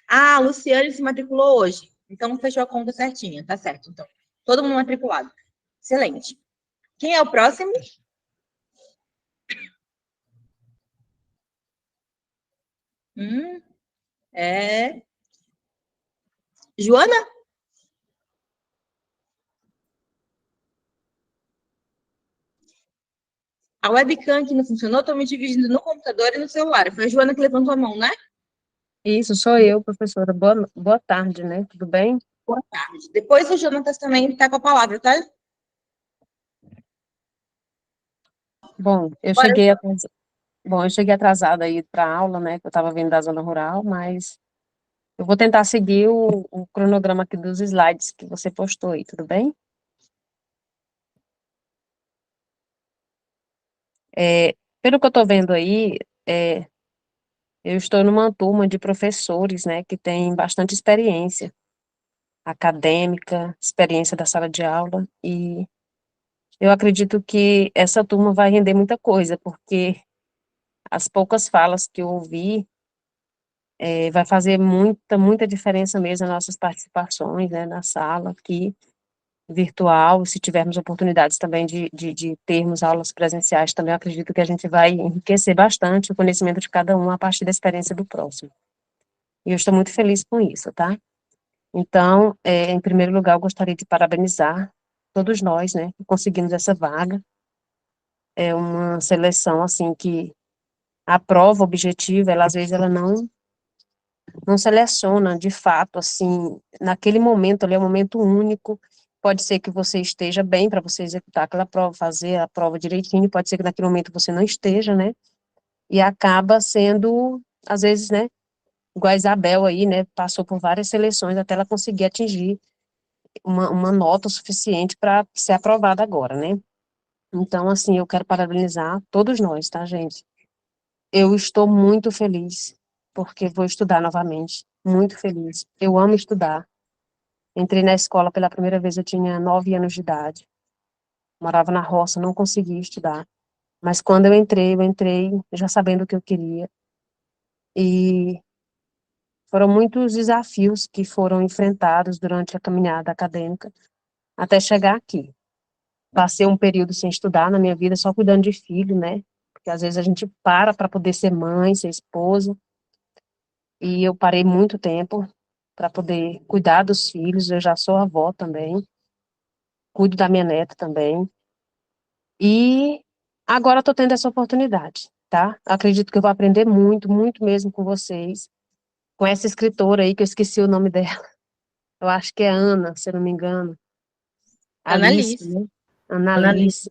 Ah, a Luciane se matriculou hoje. Então, fechou a conta certinha. Tá certo, então. Todo mundo matriculado. Excelente. Quem é o próximo? É Joana? A webcam aqui não funcionou, estou me dividindo no computador e no celular. Foi a Joana que levantou a mão, né? Isso, sou eu, professora. Boa tarde, né? Tudo bem? Boa tarde. Depois o Jonatas também está com a palavra, tá? Bom, eu cheguei atrasada aí para a aula, né? Que eu estava vindo da zona rural, mas eu vou tentar seguir o cronograma aqui dos slides que você postou aí, tudo bem? Pelo que eu estou vendo aí, eu estou numa turma de professores, né? Que tem bastante experiência acadêmica, experiência da sala de aula, e eu acredito que essa turma vai render muita coisa, porque as poucas falas que eu ouvi vai fazer muita diferença mesmo nas nossas participações, né, na sala aqui, virtual, se tivermos oportunidades também de termos aulas presenciais, também eu acredito que a gente vai enriquecer bastante o conhecimento de cada um a partir da experiência do próximo. E eu estou muito feliz com isso, tá? Então, em primeiro lugar, eu gostaria de parabenizar todos nós, né, que conseguimos essa vaga. É uma seleção, assim, que a prova objetiva, ela, às vezes, ela não seleciona, de fato, assim, naquele momento ali, é um momento único, pode ser que você esteja bem para você executar aquela prova, fazer a prova direitinho, pode ser que naquele momento você não esteja, né, e acaba sendo, às vezes, né, igual a Isabel aí, né, passou por várias seleções até ela conseguir atingir uma nota suficiente para ser aprovada agora, né. Então, assim, eu quero parabenizar todos nós, tá, gente? Eu estou muito feliz, porque vou estudar novamente, muito feliz. Eu amo estudar. Entrei na escola pela primeira vez, eu tinha 9 anos de idade. Morava na roça, não conseguia estudar. Mas quando eu entrei já sabendo o que eu queria. E foram muitos desafios que foram enfrentados durante a caminhada acadêmica, até chegar aqui. Passei um período sem estudar na minha vida, só cuidando de filho, né? Porque às vezes a gente para poder ser mãe, ser esposa. E eu parei muito tempo para poder cuidar dos filhos, eu já sou avó também, cuido da minha neta também, e agora estou tendo essa oportunidade, tá? Acredito que eu vou aprender muito mesmo com vocês, com essa escritora aí, que eu esqueci o nome dela, eu acho que é Ana, se eu não me engano, Alice, Annalise. né? Annalise.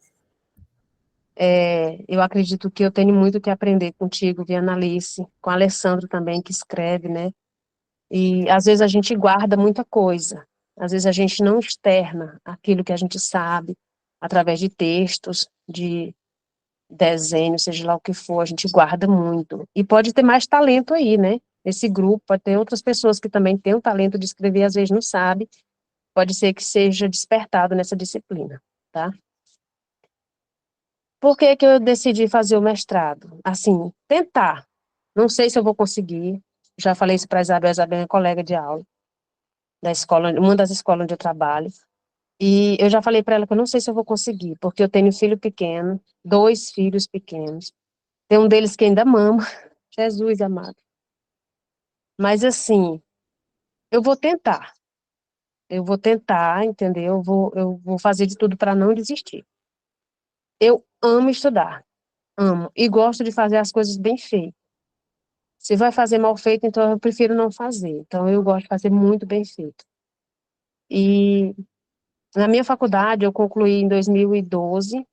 Eu acredito que eu tenho muito que aprender contigo, via Annalise, com a Alessandro também, que escreve, né? E às vezes a gente guarda muita coisa, às vezes a gente não externa aquilo que a gente sabe, através de textos, de desenhos, seja lá o que for, a gente guarda muito. E pode ter mais talento aí, né? Esse grupo, pode ter outras pessoas que também têm o talento de escrever, às vezes não sabe, pode ser que seja despertado nessa disciplina, tá? Por que que eu decidi fazer o mestrado? Assim, tentar. Não sei se eu vou conseguir, já falei isso para a Isabel é colega de aula, da escola, uma das escolas onde eu trabalho, e eu já falei para ela que eu não sei se eu vou conseguir, porque eu tenho filho pequeno, 2 filhos pequenos, tem um deles que ainda mama, Jesus amado. Mas assim, eu vou tentar, entendeu? Eu vou fazer de tudo para não desistir. Eu amo estudar, amo, e gosto de fazer as coisas bem feitas. Se vai fazer mal feito, então eu prefiro não fazer. Então eu gosto de fazer muito bem feito. E na minha faculdade, eu concluí em 2012,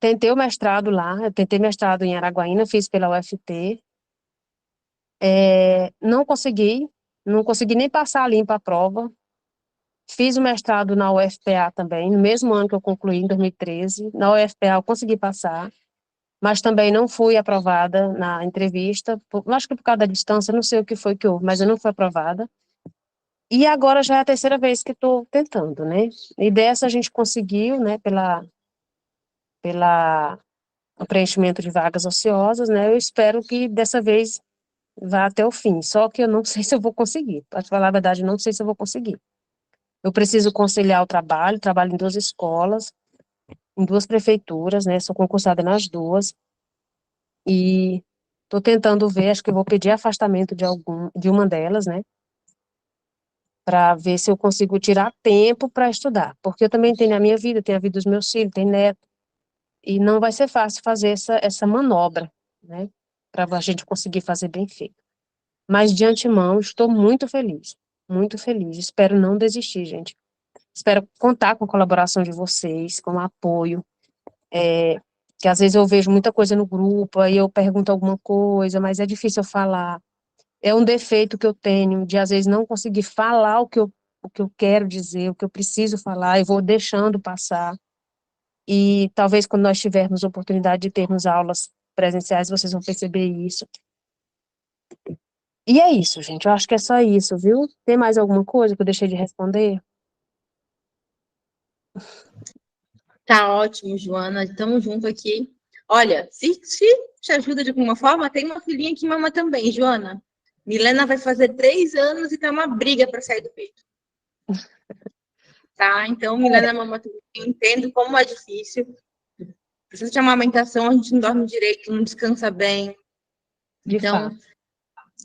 tentei o mestrado lá, eu tentei mestrado em Araguaína, fiz pela UFT, não consegui nem passar limpa a prova, fiz o mestrado na UFPA também, no mesmo ano que eu concluí, em 2013, na UFPA eu consegui passar, mas também não fui aprovada na entrevista, acho que por causa da distância, não sei o que foi que houve, mas eu não fui aprovada. E agora já é a terceira vez que estou tentando, né? E dessa a gente conseguiu, né, pela o preenchimento de vagas ociosas, né? Eu espero que dessa vez vá até o fim. Só que eu não sei se eu vou conseguir. Para falar a verdade, eu não sei se eu vou conseguir. Eu preciso conciliar o trabalho em 2 escolas, em 2 prefeituras, né? Sou concursada nas 2, e estou tentando ver, acho que eu vou pedir afastamento de uma delas, né? Para ver se eu consigo tirar tempo para estudar, porque eu também tenho a minha vida, tenho a vida dos meus filhos, tenho neto, e não vai ser fácil fazer essa manobra, né? Para a gente conseguir fazer bem feito. Mas, de antemão, estou muito feliz, muito feliz. Espero não desistir, gente. Espero contar com a colaboração de vocês, com o apoio, que às vezes eu vejo muita coisa no grupo, aí eu pergunto alguma coisa, mas é difícil eu falar. É um defeito que eu tenho, de às vezes não conseguir falar o que eu quero dizer, o que eu preciso falar, eu vou deixando passar. E talvez quando nós tivermos oportunidade de termos aulas presenciais, vocês vão perceber isso. E é isso, gente. Eu acho que é só isso, viu? Tem mais alguma coisa que eu deixei de responder? Tá ótimo, Joana. Estamos juntos aqui. Olha, se te ajuda de alguma forma, tem uma filhinha que mama também, Joana. Milena vai fazer 3 anos e tá uma briga para sair do peito. Tá? Então, Milena mama também. Eu entendo como é difícil. Precisa de amamentação, a gente não dorme direito, não descansa bem. Então,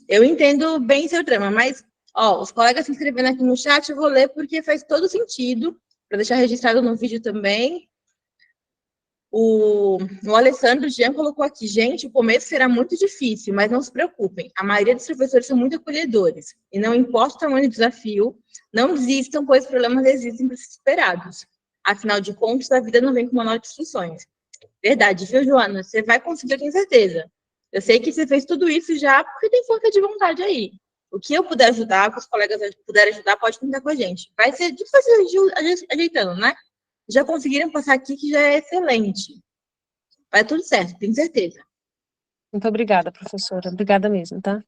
eu entendo bem seu drama, mas, ó, os colegas se inscrevendo aqui no chat, eu vou ler porque faz todo sentido, para deixar registrado no vídeo também. O Alessandro Jean colocou aqui, gente, o começo será muito difícil, mas não se preocupem, a maioria dos professores são muito acolhedores, e não importa o tamanho do desafio, não desistam, pois problemas existem para ser superados. Afinal de contas, a vida não vem com manual de instruções. Verdade, viu, Joana? Você vai conseguir, eu tenho certeza. Eu sei que você fez tudo isso já porque tem força de vontade aí. O que eu puder ajudar, o que os colegas puderem ajudar, pode contar com a gente. Vai ser difícil ajeitando, né? Já conseguiram passar aqui, que já é excelente. Vai tudo certo, tenho certeza. Muito obrigada, professora. Obrigada mesmo, tá?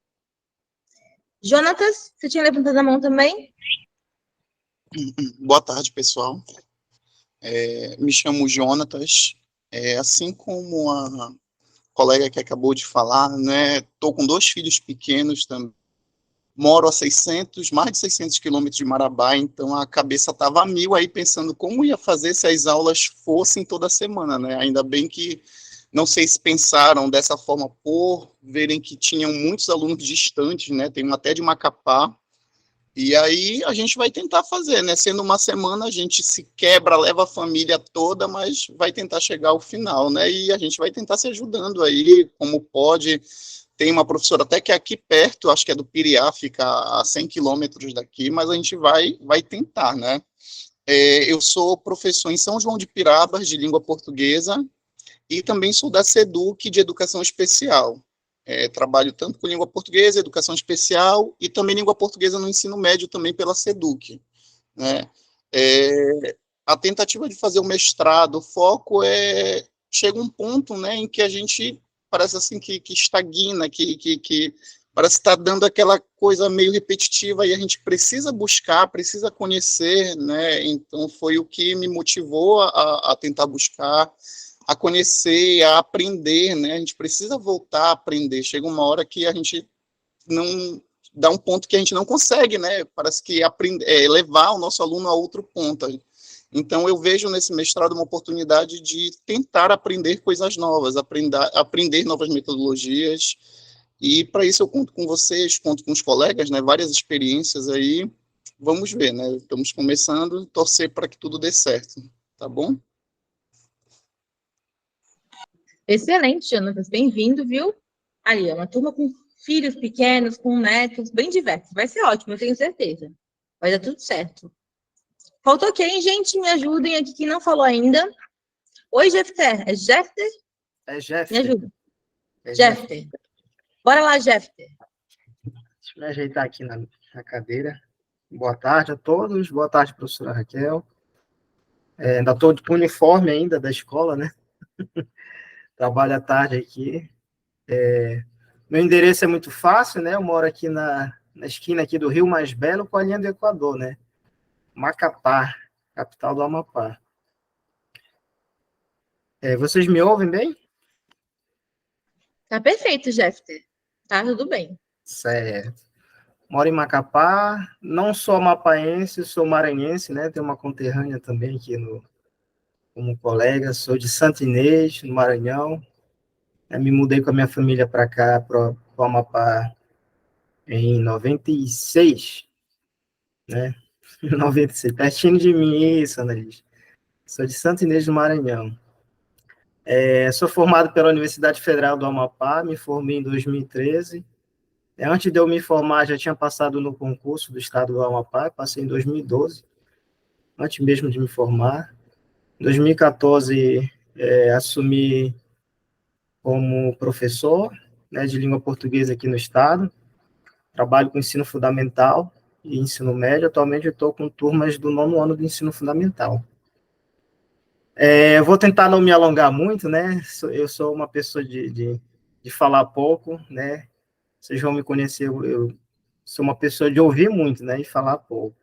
Jonatas, você tinha levantado a mão também? Boa tarde, pessoal. Me chamo Jonatas. Assim como a colega que acabou de falar, né? Estou com 2 filhos pequenos também. Moro a mais de 600 quilômetros de Marabá, então a cabeça estava a mil aí pensando como ia fazer se as aulas fossem toda semana, né? Ainda bem que, não sei se pensaram dessa forma por verem que tinham muitos alunos distantes, né? Tem um até de Macapá, e aí a gente vai tentar fazer, né? Sendo uma semana, a gente se quebra, leva a família toda, mas vai tentar chegar ao final, né? E a gente vai tentar se ajudando aí, como pode. Tem uma professora até que é aqui perto, acho que é do Piriá, fica a 100 quilômetros daqui, mas a gente vai tentar, né? Eu sou professor em São João de Pirabas, de língua portuguesa, e também sou da SEDUC, de educação especial. Trabalho tanto com língua portuguesa, educação especial, e também língua portuguesa no ensino médio, também pela SEDUC, né? A tentativa de fazer o mestrado, o foco chega um ponto, né, em que a gente parece assim que estagna, que parece estar dando aquela coisa meio repetitiva, e a gente precisa buscar, precisa conhecer, né? Então foi o que me motivou a tentar buscar, a conhecer, a aprender, né? A gente precisa voltar a aprender. Chega uma hora que a gente não dá um ponto que a gente não consegue, né? Parece que levar o nosso aluno a outro ponto. Então, eu vejo nesse mestrado uma oportunidade de tentar aprender coisas novas, aprender novas metodologias, e para isso eu conto com vocês, conto com os colegas, né, várias experiências aí, vamos ver, né, estamos começando, torcer para que tudo dê certo, tá bom? Excelente, Jonatas, bem-vindo, viu? Ali, é uma turma com filhos pequenos, com netos, bem diversos, vai ser ótimo, eu tenho certeza. Vai dar tudo certo. Faltou quem, gente? Me ajudem aqui, quem não falou ainda. Oi, Jefter. É Jefter? É Jefter. Me ajuda. Jefter. Bora lá, Jefter. Deixa eu me ajeitar aqui na cadeira. Boa tarde a todos. Boa tarde, professora Raquel. Ainda estou de uniforme ainda da escola, né? Trabalho à tarde aqui. Meu endereço é muito fácil, né? Eu moro aqui na esquina aqui do Rio Mais Belo com a linha do Equador, né? Macapá, capital do Amapá. Vocês me ouvem bem? Tá perfeito, Jefter. Tá tudo bem. Certo. moro em Macapá, não sou amapaense, sou maranhense, né? Tenho uma conterrânea também aqui como colega, sou de Santa Inês, no Maranhão. Me mudei com a minha família para cá, para o Amapá, em 96, né? 96, pertinho de mim, isso, Annalise. Sou de Santa Inês do Maranhão. Sou formado pela Universidade Federal do Amapá, me formei em 2013. Antes de eu me formar, já tinha passado no concurso do Estado do Amapá, passei em 2012, antes mesmo de me formar. Em 2014, assumi como professor, né, de língua portuguesa aqui no Estado. Trabalho com ensino fundamental e ensino médio. Atualmente eu estou com turmas do 9º ano do ensino fundamental. Eu vou tentar não me alongar muito, né? Eu sou uma pessoa de falar pouco, né? Vocês vão me conhecer, eu sou uma pessoa de ouvir muito, né? E falar pouco.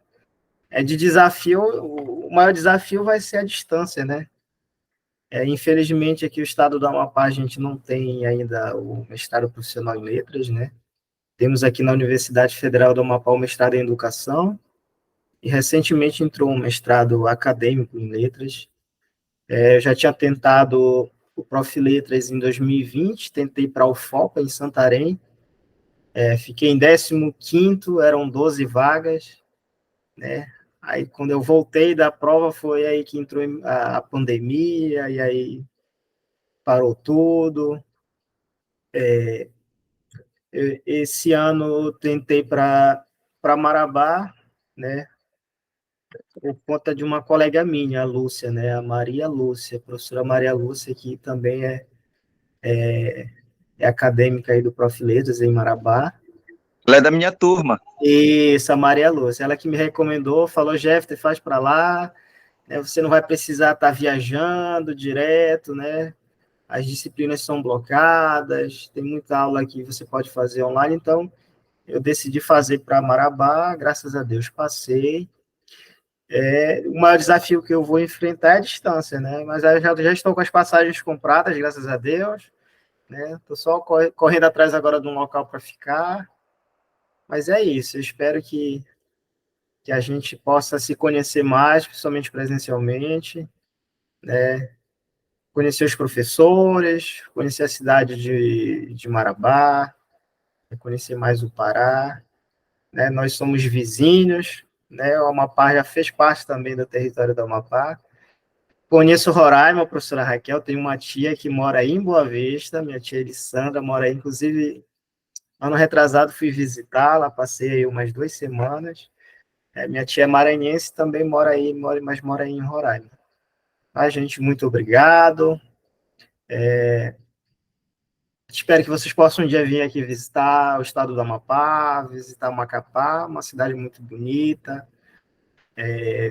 De desafio, o maior desafio vai ser a distância, né? Infelizmente, aqui no estado do Amapá, a gente não tem ainda o mestrado profissional em letras, né? Temos aqui na Universidade Federal do Amapá o mestrado em educação, e recentemente entrou um mestrado acadêmico em letras. Eu já tinha tentado o Prof. Letras em 2020, tentei para a UFOPA, em Santarém, fiquei em 15º, eram 12 vagas, né? Aí, quando eu voltei da prova, foi aí que entrou a pandemia, e aí parou tudo. Esse ano eu tentei para Marabá, né? Por conta de uma colega minha, a Lúcia, né? A Maria Lúcia, a professora Maria Lúcia, que também é acadêmica aí do Prof. Letras em Marabá. Ela é da minha turma. Isso, a Maria Lúcia. Ela que me recomendou, falou, Jefter, faz para lá, né? Você não vai precisar estar viajando direto, né? As disciplinas são blocadas, tem muita aula que você pode fazer online, então eu decidi fazer para Marabá, graças a Deus passei. O maior desafio que eu vou enfrentar é a distância, né? Mas eu já estou com as passagens compradas, graças a Deus, né? Estou só correndo atrás agora de um local para ficar. Mas é isso, eu espero que a gente possa se conhecer mais, principalmente presencialmente, né? Conhecer os professores, conhecer a cidade de Marabá, conhecer mais o Pará, né? Nós somos vizinhos, né? O Amapá já fez parte também do território do Amapá. Conheço Roraima, a professora Raquel, tenho uma tia que mora aí em Boa Vista, minha tia Elisandra mora aí, inclusive, ano retrasado fui visitá-la, passei aí umas 2 semanas. Minha tia é maranhense, também mas mora aí em Roraima. Gente, muito obrigado. Espero que vocês possam um dia vir aqui visitar o estado do Amapá, visitar Macapá, uma cidade muito bonita,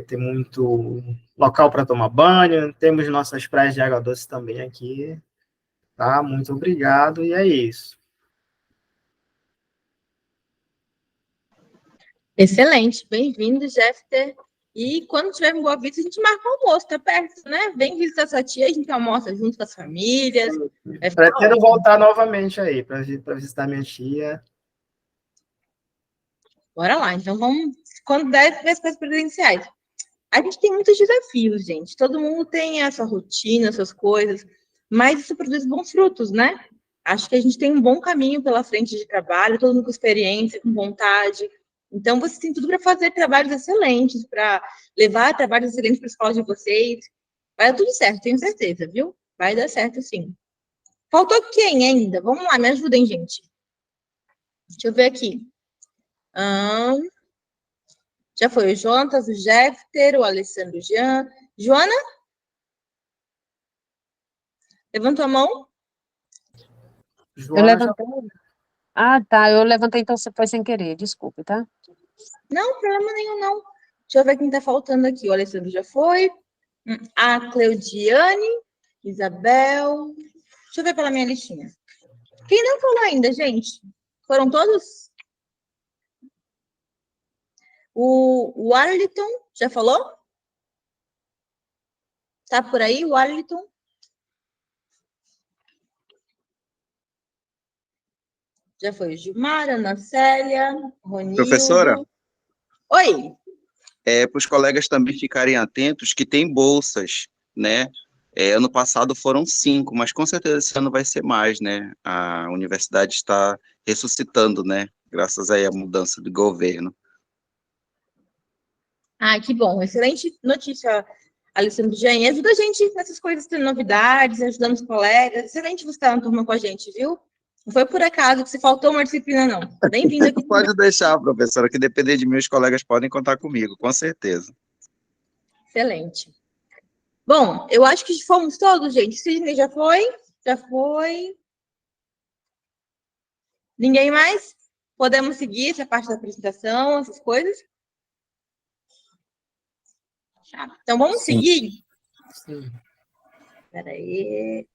tem muito local para tomar banho, temos nossas praias de água doce também aqui, tá? Muito obrigado, e é isso. Excelente, bem-vindo, Jefter. E quando tiver em Boa Vista, a gente marca um almoço, tá perto, né? Vem visitar sua tia, a gente almoça junto com as famílias. Pretendo voltar novamente aí, para visitar minha tia. Bora lá, então vamos, quando der, ver as coisas presenciais. A gente tem muitos desafios, gente. Todo mundo tem a sua rotina, as suas coisas, mas isso produz bons frutos, né? Acho que a gente tem um bom caminho pela frente de trabalho, todo mundo com experiência, com vontade. Então, vocês têm tudo para fazer trabalhos excelentes, para levar trabalhos excelentes para a escola de vocês. Vai dar tudo certo, tenho certeza, viu? Vai dar certo, sim. Faltou quem ainda? Vamos lá, me ajudem, gente. Deixa eu ver aqui. Já foi o Jonas, o Jefter, o Alessandro Jean. Joana? Levantou a mão? Eu levantei. Tá. Eu levantei, então você foi sem querer. Desculpe, tá? Não, problema nenhum, não. Deixa eu ver quem está faltando aqui. O Alessandro já foi. A Cleudiane, Isabel. Deixa eu ver pela minha listinha. Quem não falou ainda, gente? Foram todos? O Arliton já falou? Tá por aí, o Arliton? Já foi Gilmar, Ana Célia, Ronildo. Professora? Oi. Para os colegas também ficarem atentos que tem bolsas, né? Ano passado foram 5, mas com certeza esse ano vai ser mais, né? A universidade está ressuscitando, né? Graças aí à mudança de governo. Ah, que bom. Excelente notícia, Alessandro Jean. Ajuda a gente nessas coisas, tendo novidades, ajudando os colegas. Excelente você estar na turma com a gente, viu? Não foi por acaso que você faltou uma disciplina, não. Bem-vindo aqui. Pode deixar, professora, que depender de mim, os colegas podem contar comigo, com certeza. Excelente. Bom, eu acho que fomos todos, gente. Sidney já foi? Já foi. Ninguém mais? Podemos seguir essa parte da apresentação, essas coisas? Então, vamos seguir? Sim. Espera aí.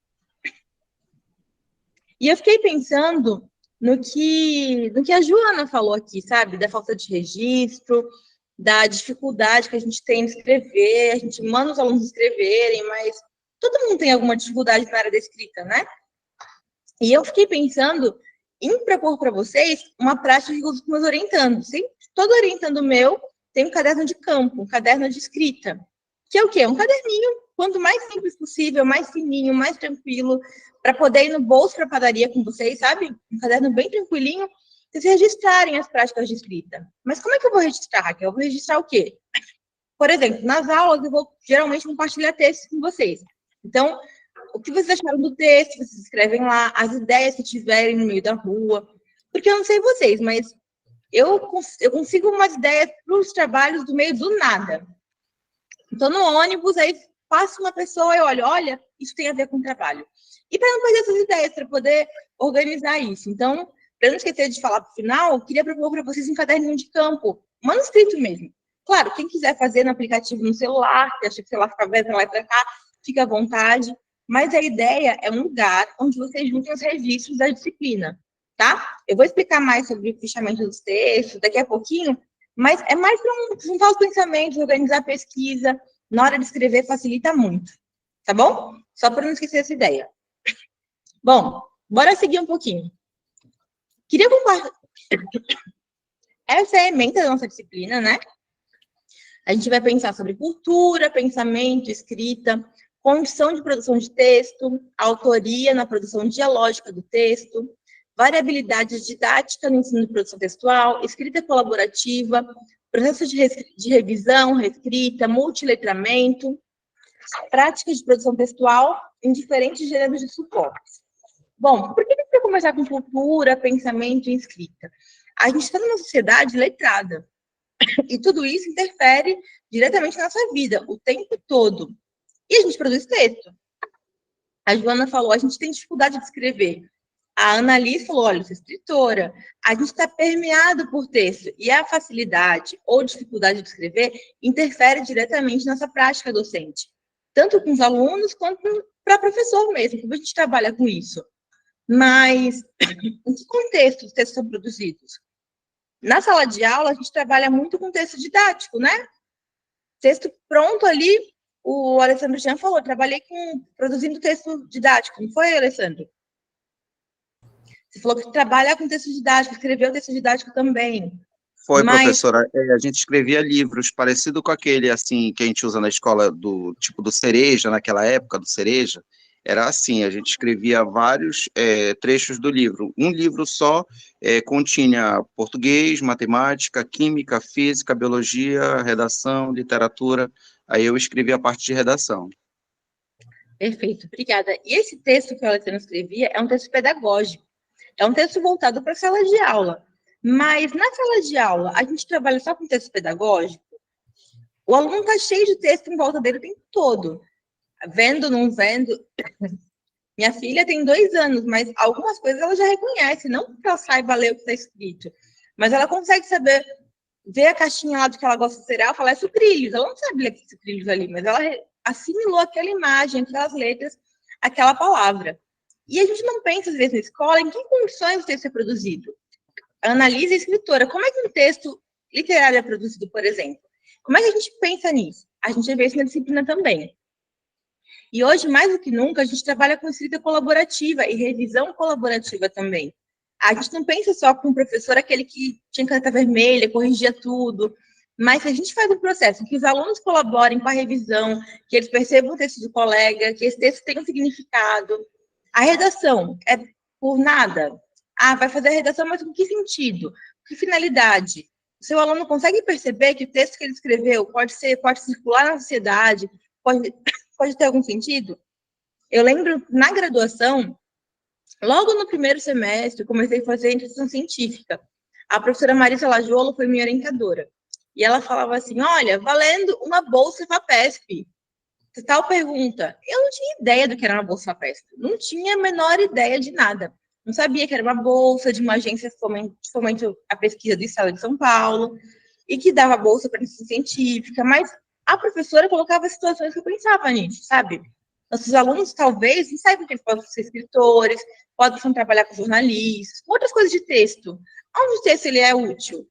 E eu fiquei pensando no que a Joana falou aqui, sabe? Da falta de registro, da dificuldade que a gente tem em escrever, a gente manda os alunos escreverem, mas todo mundo tem alguma dificuldade na área da escrita, né? E eu fiquei pensando em propor para vocês uma prática que eu uso com meus orientandos. Todo orientando meu tem um caderno de campo, um caderno de escrita, que é o quê? Um caderninho, quanto mais simples possível, mais fininho, mais tranquilo, para poder ir no bolso para a padaria com vocês, sabe? Um caderno bem tranquilinho, vocês registrarem as práticas de escrita. Mas como é que eu vou registrar, Raquel? Eu vou registrar o quê? Por exemplo, nas aulas eu vou geralmente compartilhar textos com vocês. Então, o que vocês acharam do texto, vocês escrevem lá, as ideias que tiverem no meio da rua. Porque eu não sei vocês, mas eu consigo umas ideias para os trabalhos do meio do nada. Então, no ônibus, aí passa uma pessoa e olha, isso tem a ver com o trabalho. E para não perder essas ideias, para poder organizar isso. Então, para não esquecer de falar para o final, eu queria propor para vocês um caderninho de campo, manuscrito mesmo. Claro, quem quiser fazer no aplicativo no celular, que acha que o celular fica vendo lá e para cá, fica à vontade. Mas a ideia é um lugar onde vocês juntem os registros da disciplina, tá? Eu vou explicar mais sobre o fichamento dos textos daqui a pouquinho, mas é mais para juntar os pensamentos, organizar a pesquisa. Na hora de escrever, facilita muito, tá bom? Só para não esquecer essa ideia. Bom, bora seguir um pouquinho. Queria compartilhar. Essa é a ementa da nossa disciplina, né? A gente vai pensar sobre cultura, pensamento, escrita, condição de produção de texto, autoria na produção dialógica do texto, variabilidade didática no ensino de produção textual, escrita colaborativa, processo de revisão, reescrita, multiletramento, práticas de produção textual em diferentes gêneros de suportes. Bom, por que a gente vai começar com cultura, pensamento e escrita? A gente está numa sociedade letrada, e tudo isso interfere diretamente na nossa vida, o tempo todo. E a gente produz texto. A Joana falou, a gente tem dificuldade de escrever. A Ana Liz falou, olha, eu sou escritora. A gente está permeado por texto. E a facilidade ou dificuldade de escrever interfere diretamente na nossa prática docente. Tanto com os alunos, quanto para professor mesmo, como a gente trabalha com isso. Mas, em que contexto os textos são produzidos? Na sala de aula, a gente trabalha muito com texto didático, né? Texto pronto ali, o Alessandro Jean falou, trabalhei produzindo texto didático, não foi, Alessandro? Você falou que trabalha com texto didático, escreveu texto didático também. Foi, professora. A gente escrevia livros parecido com aquele, assim, que a gente usa na escola, do tipo do Cereja, naquela época, do Cereja. Era assim, a gente escrevia vários trechos do livro. Um livro só continha português, matemática, química, física, biologia, redação, literatura. Aí eu escrevi a parte de redação. Perfeito, obrigada. E esse texto que o Alessandro escrevia é um texto pedagógico. É um texto voltado para a sala de aula. Mas na sala de aula, a gente trabalha só com texto pedagógico. O aluno está cheio de texto em volta dele o tempo todo. Vendo, não vendo. Minha filha tem 2 anos, mas algumas coisas ela já reconhece. Não que ela saiba ler o que está escrito, mas ela consegue saber, ver a caixinha lá do que ela gosta de cereal, falar é sucrilhos. Ela não sabe ler sucrilhos ali, mas ela assimilou aquela imagem, aquelas letras, aquela palavra. E a gente não pensa, às vezes, na escola, em que condições o texto é produzido. Analisa a escritora. Como é que um texto literário é produzido, por exemplo? Como é que a gente pensa nisso? A gente vê isso na disciplina também. E hoje, mais do que nunca, a gente trabalha com escrita colaborativa e revisão colaborativa também. A gente não pensa só com o professor, aquele que tinha caneta vermelha, corrigia tudo, mas se a gente faz um processo que os alunos colaborem com a revisão, que eles percebam o texto do colega, que esse texto tenha um significado. A redação é por nada. Ah, vai fazer a redação, mas com que sentido? Que finalidade? O seu aluno consegue perceber que o texto que ele escreveu pode circular na sociedade, pode ter algum sentido? Eu lembro, na graduação, logo no primeiro semestre, comecei a fazer iniciação científica. A professora Marisa Lajolo foi minha orientadora. E ela falava assim, olha, valendo uma bolsa FAPESP. Tal pergunta. Eu não tinha ideia do que era uma bolsa FAPESP. Não tinha a menor ideia de nada. Não sabia que era uma bolsa de uma agência de fomento à pesquisa do Estado de São Paulo e que dava bolsa para iniciação científica, mas a professora colocava situações que eu pensava nisso, sabe? Nossos alunos, talvez, não saibam que eles podem ser escritores, podem trabalhar com jornalistas, com outras coisas de texto. Onde o texto ele é útil?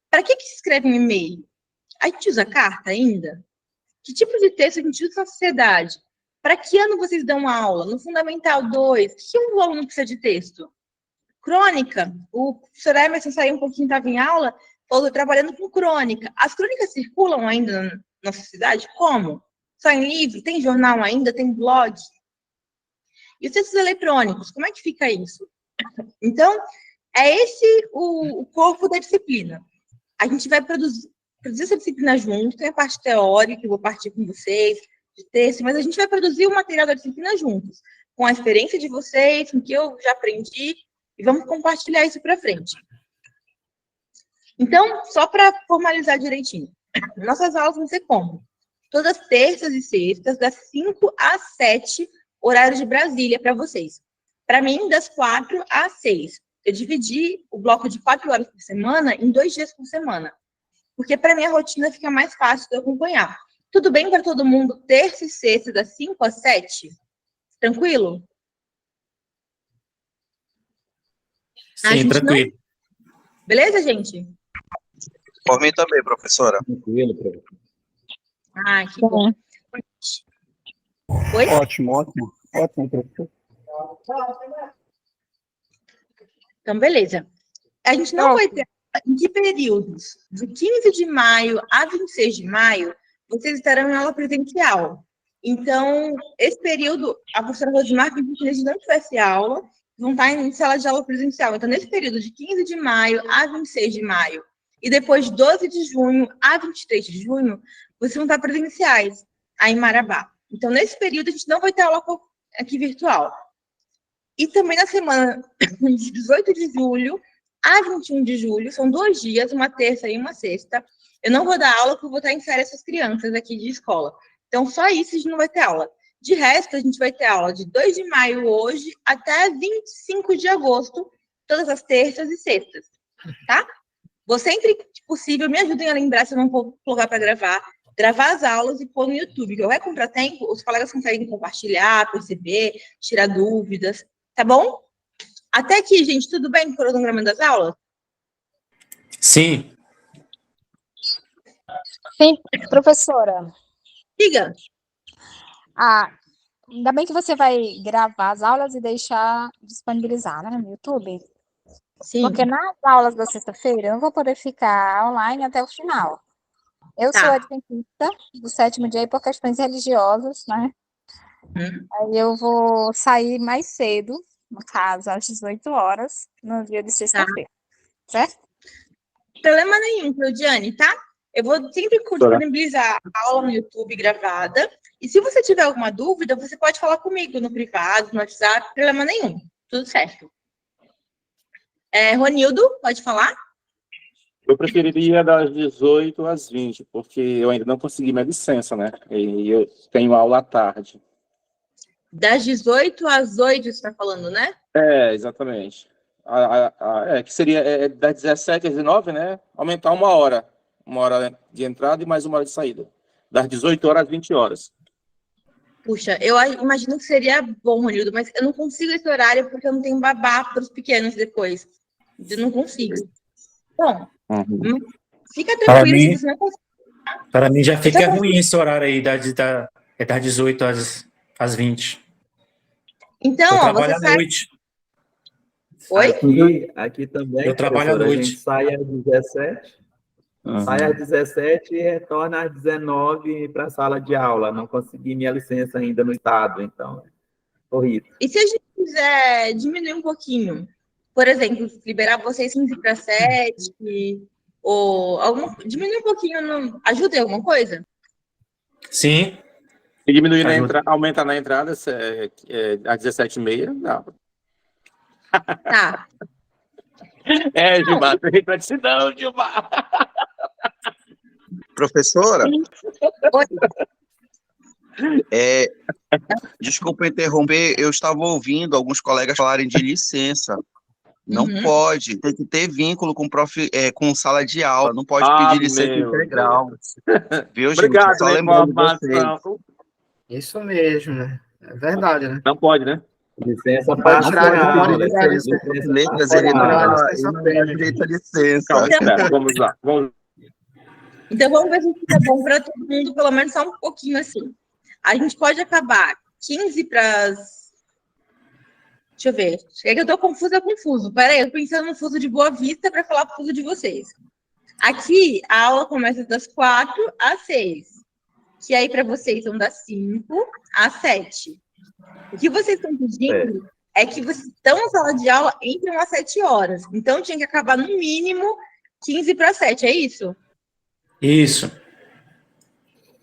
Para que se escreve um e-mail? A gente usa carta ainda? Que tipo de texto a gente usa na sociedade? Para que ano vocês dão aula? No Fundamental 2, que um aluno precisa de texto? Crônica. O professor Emerson saiu um pouquinho, estava em aula, falou, trabalhando com crônica. As crônicas circulam ainda na sociedade? Como? Só em livro? Tem jornal ainda? Tem blog? E os textos eletrônicos, como é que fica isso? Então, é esse o corpo da disciplina. A gente vai produzir essa disciplina junto, tem a parte teórica, que eu vou partir com vocês, de texto, mas a gente vai produzir o material da disciplina juntos, com a experiência de vocês, com o que eu já aprendi, e vamos compartilhar isso para frente. Então, só para formalizar direitinho, nossas aulas vão ser como? Todas terças e sextas, das 5 às 7, horário de Brasília para vocês. Para mim, das 4 às 6. Eu dividi o bloco de 4 horas por semana em 2 dias por semana, porque para mim a rotina fica mais fácil de acompanhar. Tudo bem para todo mundo, terça e sexta, das 5 às 7? Tranquilo? Sim, tranquilo. Não... Beleza, gente? Por mim também, professora. Tranquilo, professor. Ah, que bom. Oi? Ótimo, professor. Então, beleza. A gente não vai ter em que períodos? De 15 de maio a 26 de maio, vocês estarão em aula presencial. Então, esse período, a professora Rosimar pediu que eles não tivessem aula, vão estar em sala de aula presencial. Então, nesse período de 15 de maio a 26 de maio, e depois de 12 de junho a 23 de junho, vocês vão estar presenciais aí em Marabá. Então, nesse período, a gente não vai ter aula aqui virtual. E também na semana de 18 de julho a 21 de julho, são 2 dias, uma terça e uma sexta. Eu não vou dar aula porque eu vou estar em férias essas crianças aqui de escola. Então, só isso a gente não vai ter aula. De resto, a gente vai ter aula de 2 de maio hoje até 25 de agosto, todas as terças e sextas, tá? Você, sempre que possível, me ajudem a lembrar se eu não vou colocar para gravar as aulas e pôr no YouTube. Que vai comprar tempo, os colegas conseguem compartilhar, perceber, tirar dúvidas, tá bom? Até aqui, gente, tudo bem com o cronograma das aulas? Sim. Sim, professora. Diga. Ainda bem que você vai gravar as aulas e deixar disponibilizar, né, no YouTube. Sim. Porque nas aulas da sexta-feira eu não vou poder ficar online até o final. Eu sou adventista do 7º dia por questões religiosas, né? Aí eu vou sair mais cedo, no caso, às 18 horas, no dia de sexta-feira. Certo? Problema nenhum, Claudiane, tá? Eu vou sempre disponibilizar a aula no YouTube gravada. E se você tiver alguma dúvida, você pode falar comigo no privado, no WhatsApp, problema nenhum. Tudo certo. Ronildo, pode falar? Eu preferiria das 18 às 20, porque eu ainda não consegui minha licença, né? E eu tenho aula à tarde. Das 18 às 8, você está falando, né? Exatamente. Que seria das 17 às 19, né? Aumentar uma hora de entrada e mais uma hora de saída. Das 18 horas às 20 horas. Puxa, eu imagino que seria bom, Ronildo, mas eu não consigo esse horário porque eu não tenho babá para os pequenos depois. Eu não consigo. Bom, fica tranquilo se você não consegue. Para mim já fica ruim esse horário aí, das 18 às 20. Então, eu ó, trabalho você à noite. Oi? Aqui também, Eu trabalho à professora, a noite. gente sai às 17, sai às 17 e retorna às 19 para a sala de aula. Não consegui minha licença ainda no estado, então, corrido. E se a gente quiser diminuir um pouquinho? Por exemplo, liberar vocês 15 para 7, ou diminuir um pouquinho, ajuda em alguma coisa? Sim. E diminuir Ajuda. aumentar na entrada às 17h30, não. Tá. Gilmar, tem gratidão, Gilmar. Professora? Desculpa interromper, eu estava ouvindo alguns colegas falarem de licença. Não pode, tem que ter vínculo com sala de aula, não pode pedir licença integral. Viu, gente? Obrigado, Só lembrando vocês. Isso mesmo, né? É verdade, né? Não pode, né? Licença parcial. Letras, ele não dá direito a licença. Vamos lá. Então, vamos ver se fica bom para todo mundo, pelo menos só um pouquinho assim. A gente pode acabar 15 para as... Deixa eu ver. É que eu tô confuso. Peraí, eu tô pensando no fuso de Boa Vista para falar o fuso de vocês. Aqui, a aula começa das 4 às 6. Que aí para vocês são das 5 às 7. O que vocês estão pedindo é que vocês estão na sala de aula entre umas 7 horas. Então, tinha que acabar no mínimo 15 para 7, é isso? Isso.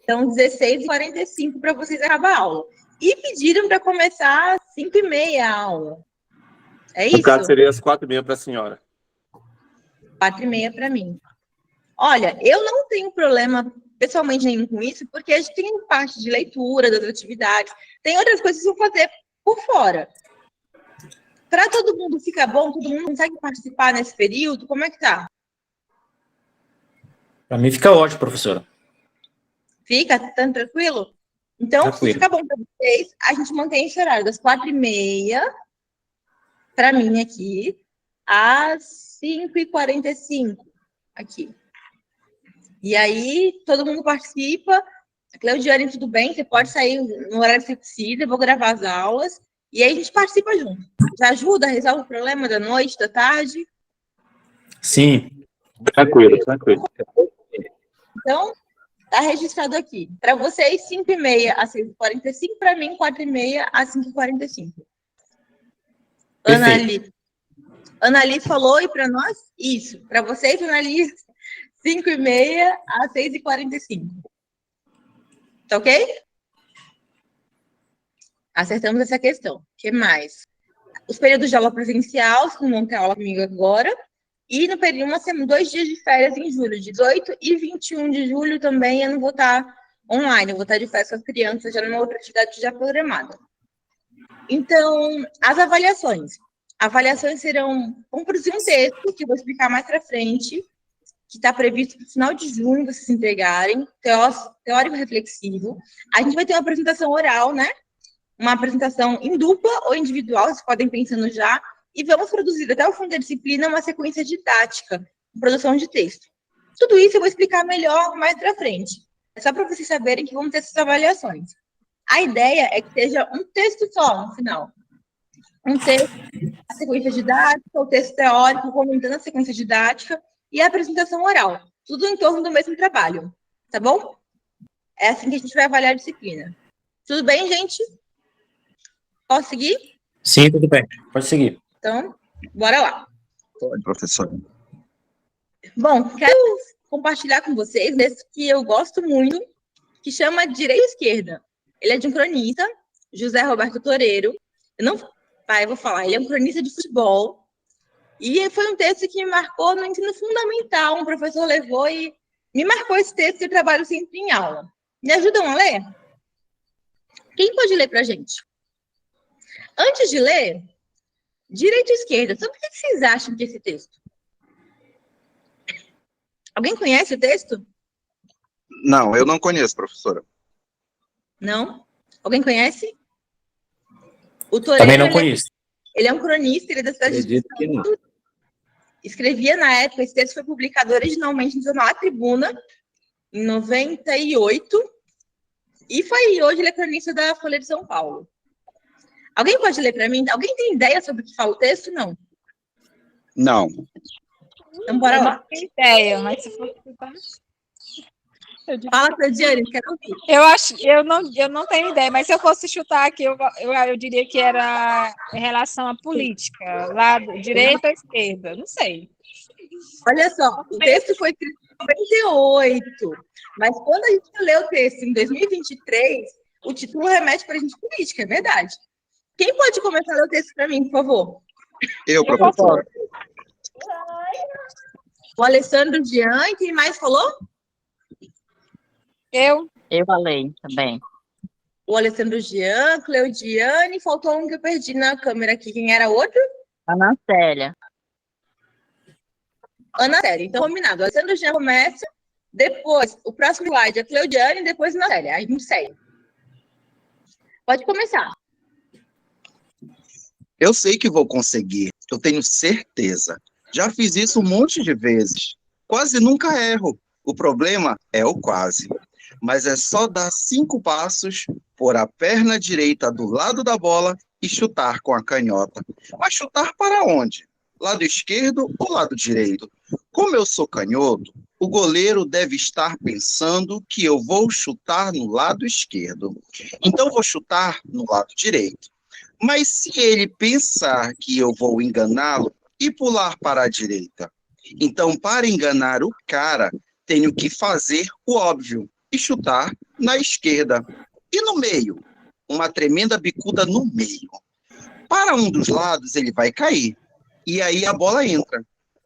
Então, 16h45 para vocês acabar a aula. E pediram para começar às 5h30 a aula. É isso? No caso, seria às 4h30 para a senhora. 4h30 para mim. Olha, eu não tenho problema pessoalmente nenhum com isso, porque a gente tem parte de leitura das atividades, tem outras coisas que vão fazer por fora. Para todo mundo ficar bom, todo mundo consegue participar nesse período, como é que tá? Para mim fica ótimo, professora. Fica? Tá tranquilo? Então, Tranquilo. se fica bom para vocês, a gente mantém esse horário das 4h30, para mim aqui, às 5h45, aqui. E aí, todo mundo participa. Cleudiane, tudo bem? Você pode sair no horário que você precisa, eu vou gravar as aulas, e aí a gente participa junto. Já ajuda, resolve o problema da noite, da tarde? Sim. Tranquilo. Então, tá registrado aqui. Para vocês, 5h30 às 6h45, para mim, 4h30 às 5h45. Annali falou, e para nós, isso. Para vocês, Annali, 5h30 às 6h45. Tá ok? Acertamos essa questão. O que mais? Os períodos de aula presencial, vocês não vão ter aula comigo agora. E no período, nós temos 2 dias de férias em julho, 18 e 21 de julho também, eu não vou estar online, eu vou estar de férias com as crianças, já numa outra atividade já programada. Então, as avaliações. Avaliações serão, vamos produzir um texto, que eu vou explicar mais para frente, que está previsto para o final de junho, vocês entregarem, teórico reflexivo. A gente vai ter uma apresentação oral, né? Uma apresentação em dupla ou individual, vocês podem pensando já, e vamos produzir até o fim da disciplina uma sequência didática, produção de texto. Tudo isso eu vou explicar melhor mais para frente. É só para vocês saberem que vamos ter essas avaliações. A ideia é que seja um texto só no final. Um texto, a sequência didática, o texto teórico, comentando a sequência didática e a apresentação oral. Tudo em torno do mesmo trabalho. Tá bom? É assim que a gente vai avaliar a disciplina. Tudo bem, gente? Posso seguir? Sim, tudo bem. Pode seguir. Então, bora lá. Pode, professor. Bom, quero compartilhar com vocês desse que eu gosto muito, que chama Direito e Esquerda. Ele é de um cronista, José Roberto Toreiro. Eu vou falar, ele é um cronista de futebol. E foi um texto que me marcou no ensino fundamental. Um professor levou e me marcou esse texto que eu trabalho sempre em aula. Me ajudam a ler? Quem pode ler para a gente? Antes de ler, direito e esquerda. Sobre o que vocês acham que esse texto? Alguém conhece o texto? Não, eu não conheço, professora. Não? Alguém conhece? O Toreiro, Também não conheço. Ele é um cronista, ele é da cidade de São Paulo. Escrevia na época, esse texto foi publicado originalmente no jornal A Tribuna, em 98, e hoje ele é cronista da Folha de São Paulo. Alguém pode ler para mim? Alguém tem ideia sobre o que fala o texto? Não. Não. Então, bora Eu lá. não tenho ideia, mas se for chutar... Fala, Claudiane, quero ouvir. Eu não tenho ideia, mas se eu fosse chutar aqui, eu diria que era em relação à política, lado direita ou esquerda, não sei. Olha só, o texto foi escrito em 98, mas quando a gente lê o texto em 2023, o título remete para a gente política, é verdade. Quem pode começar a ler o texto para mim, por favor? Eu, professora. O Alessandro Jean, e quem mais falou? Eu falei também. O Alessandro Jean, Cleudiane, faltou um que eu perdi na câmera aqui. Quem era outro? Ana Célia. Ana Célia. Então, combinado. O Alessandro Jean começa, depois, o próximo slide é Cleudiane, depois Ana Célia. Aí não sei. Pode começar. Eu sei que vou conseguir, eu tenho certeza. Já fiz isso um monte de vezes. Quase nunca erro. O problema é o quase. Mas é só dar 5 passos, pôr a perna direita do lado da bola e chutar com a canhota. Mas chutar para onde? Lado esquerdo ou lado direito? Como eu sou canhoto, o goleiro deve estar pensando que eu vou chutar no lado esquerdo. Então vou chutar no lado direito. Mas se ele pensar que eu vou enganá-lo e pular para a direita? Então, para enganar o cara, tenho que fazer o óbvio e chutar na esquerda. E no meio? Uma tremenda bicuda no meio. Para um dos lados, ele vai cair. E aí a bola entra.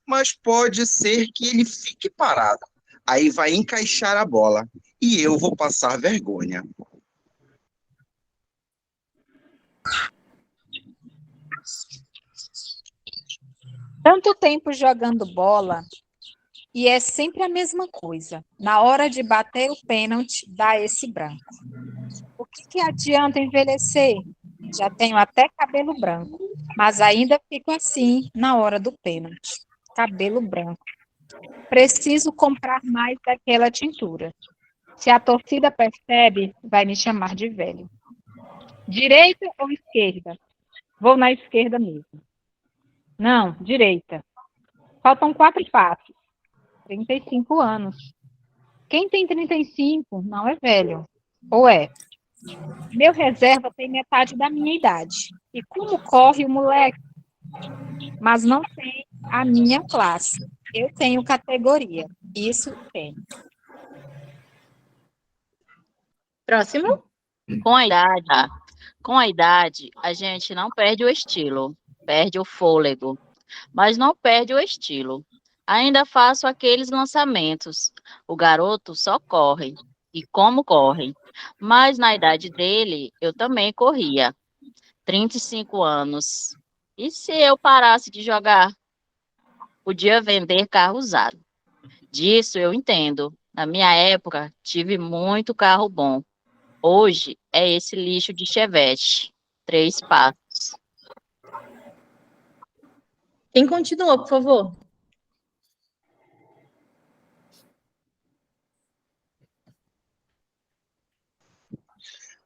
Mas pode ser que ele fique parado. Aí vai encaixar a bola. E eu vou passar vergonha. tanto tempo jogando bola e é sempre a mesma coisa. Na hora de bater o pênalti, dá esse branco. O que adianta envelhecer? Já tenho até cabelo branco, mas ainda fico assim na hora do pênalti. Cabelo branco. Preciso comprar mais daquela tintura. Se a torcida percebe, vai me chamar de velho. Direita ou esquerda? Vou na esquerda mesmo. Não, direita. Faltam 4 passos. 35 anos. Quem tem 35 não é velho. Ou é? Meu reserva tem metade da minha idade. E como corre o moleque? Mas não tem a minha classe. Eu tenho categoria. Isso tem. Próximo. Com a idade, a gente não perde o estilo, perde o fôlego, mas não perde o estilo. Ainda faço aqueles lançamentos. O garoto só corre. E como corre? Mas na idade dele, eu também corria. 35 anos. E se eu parasse de jogar? Podia vender carro usado. Disso eu entendo. Na minha época, tive muito carro bom. Hoje é esse lixo de Chevette. 3 passos. Quem continua, por favor?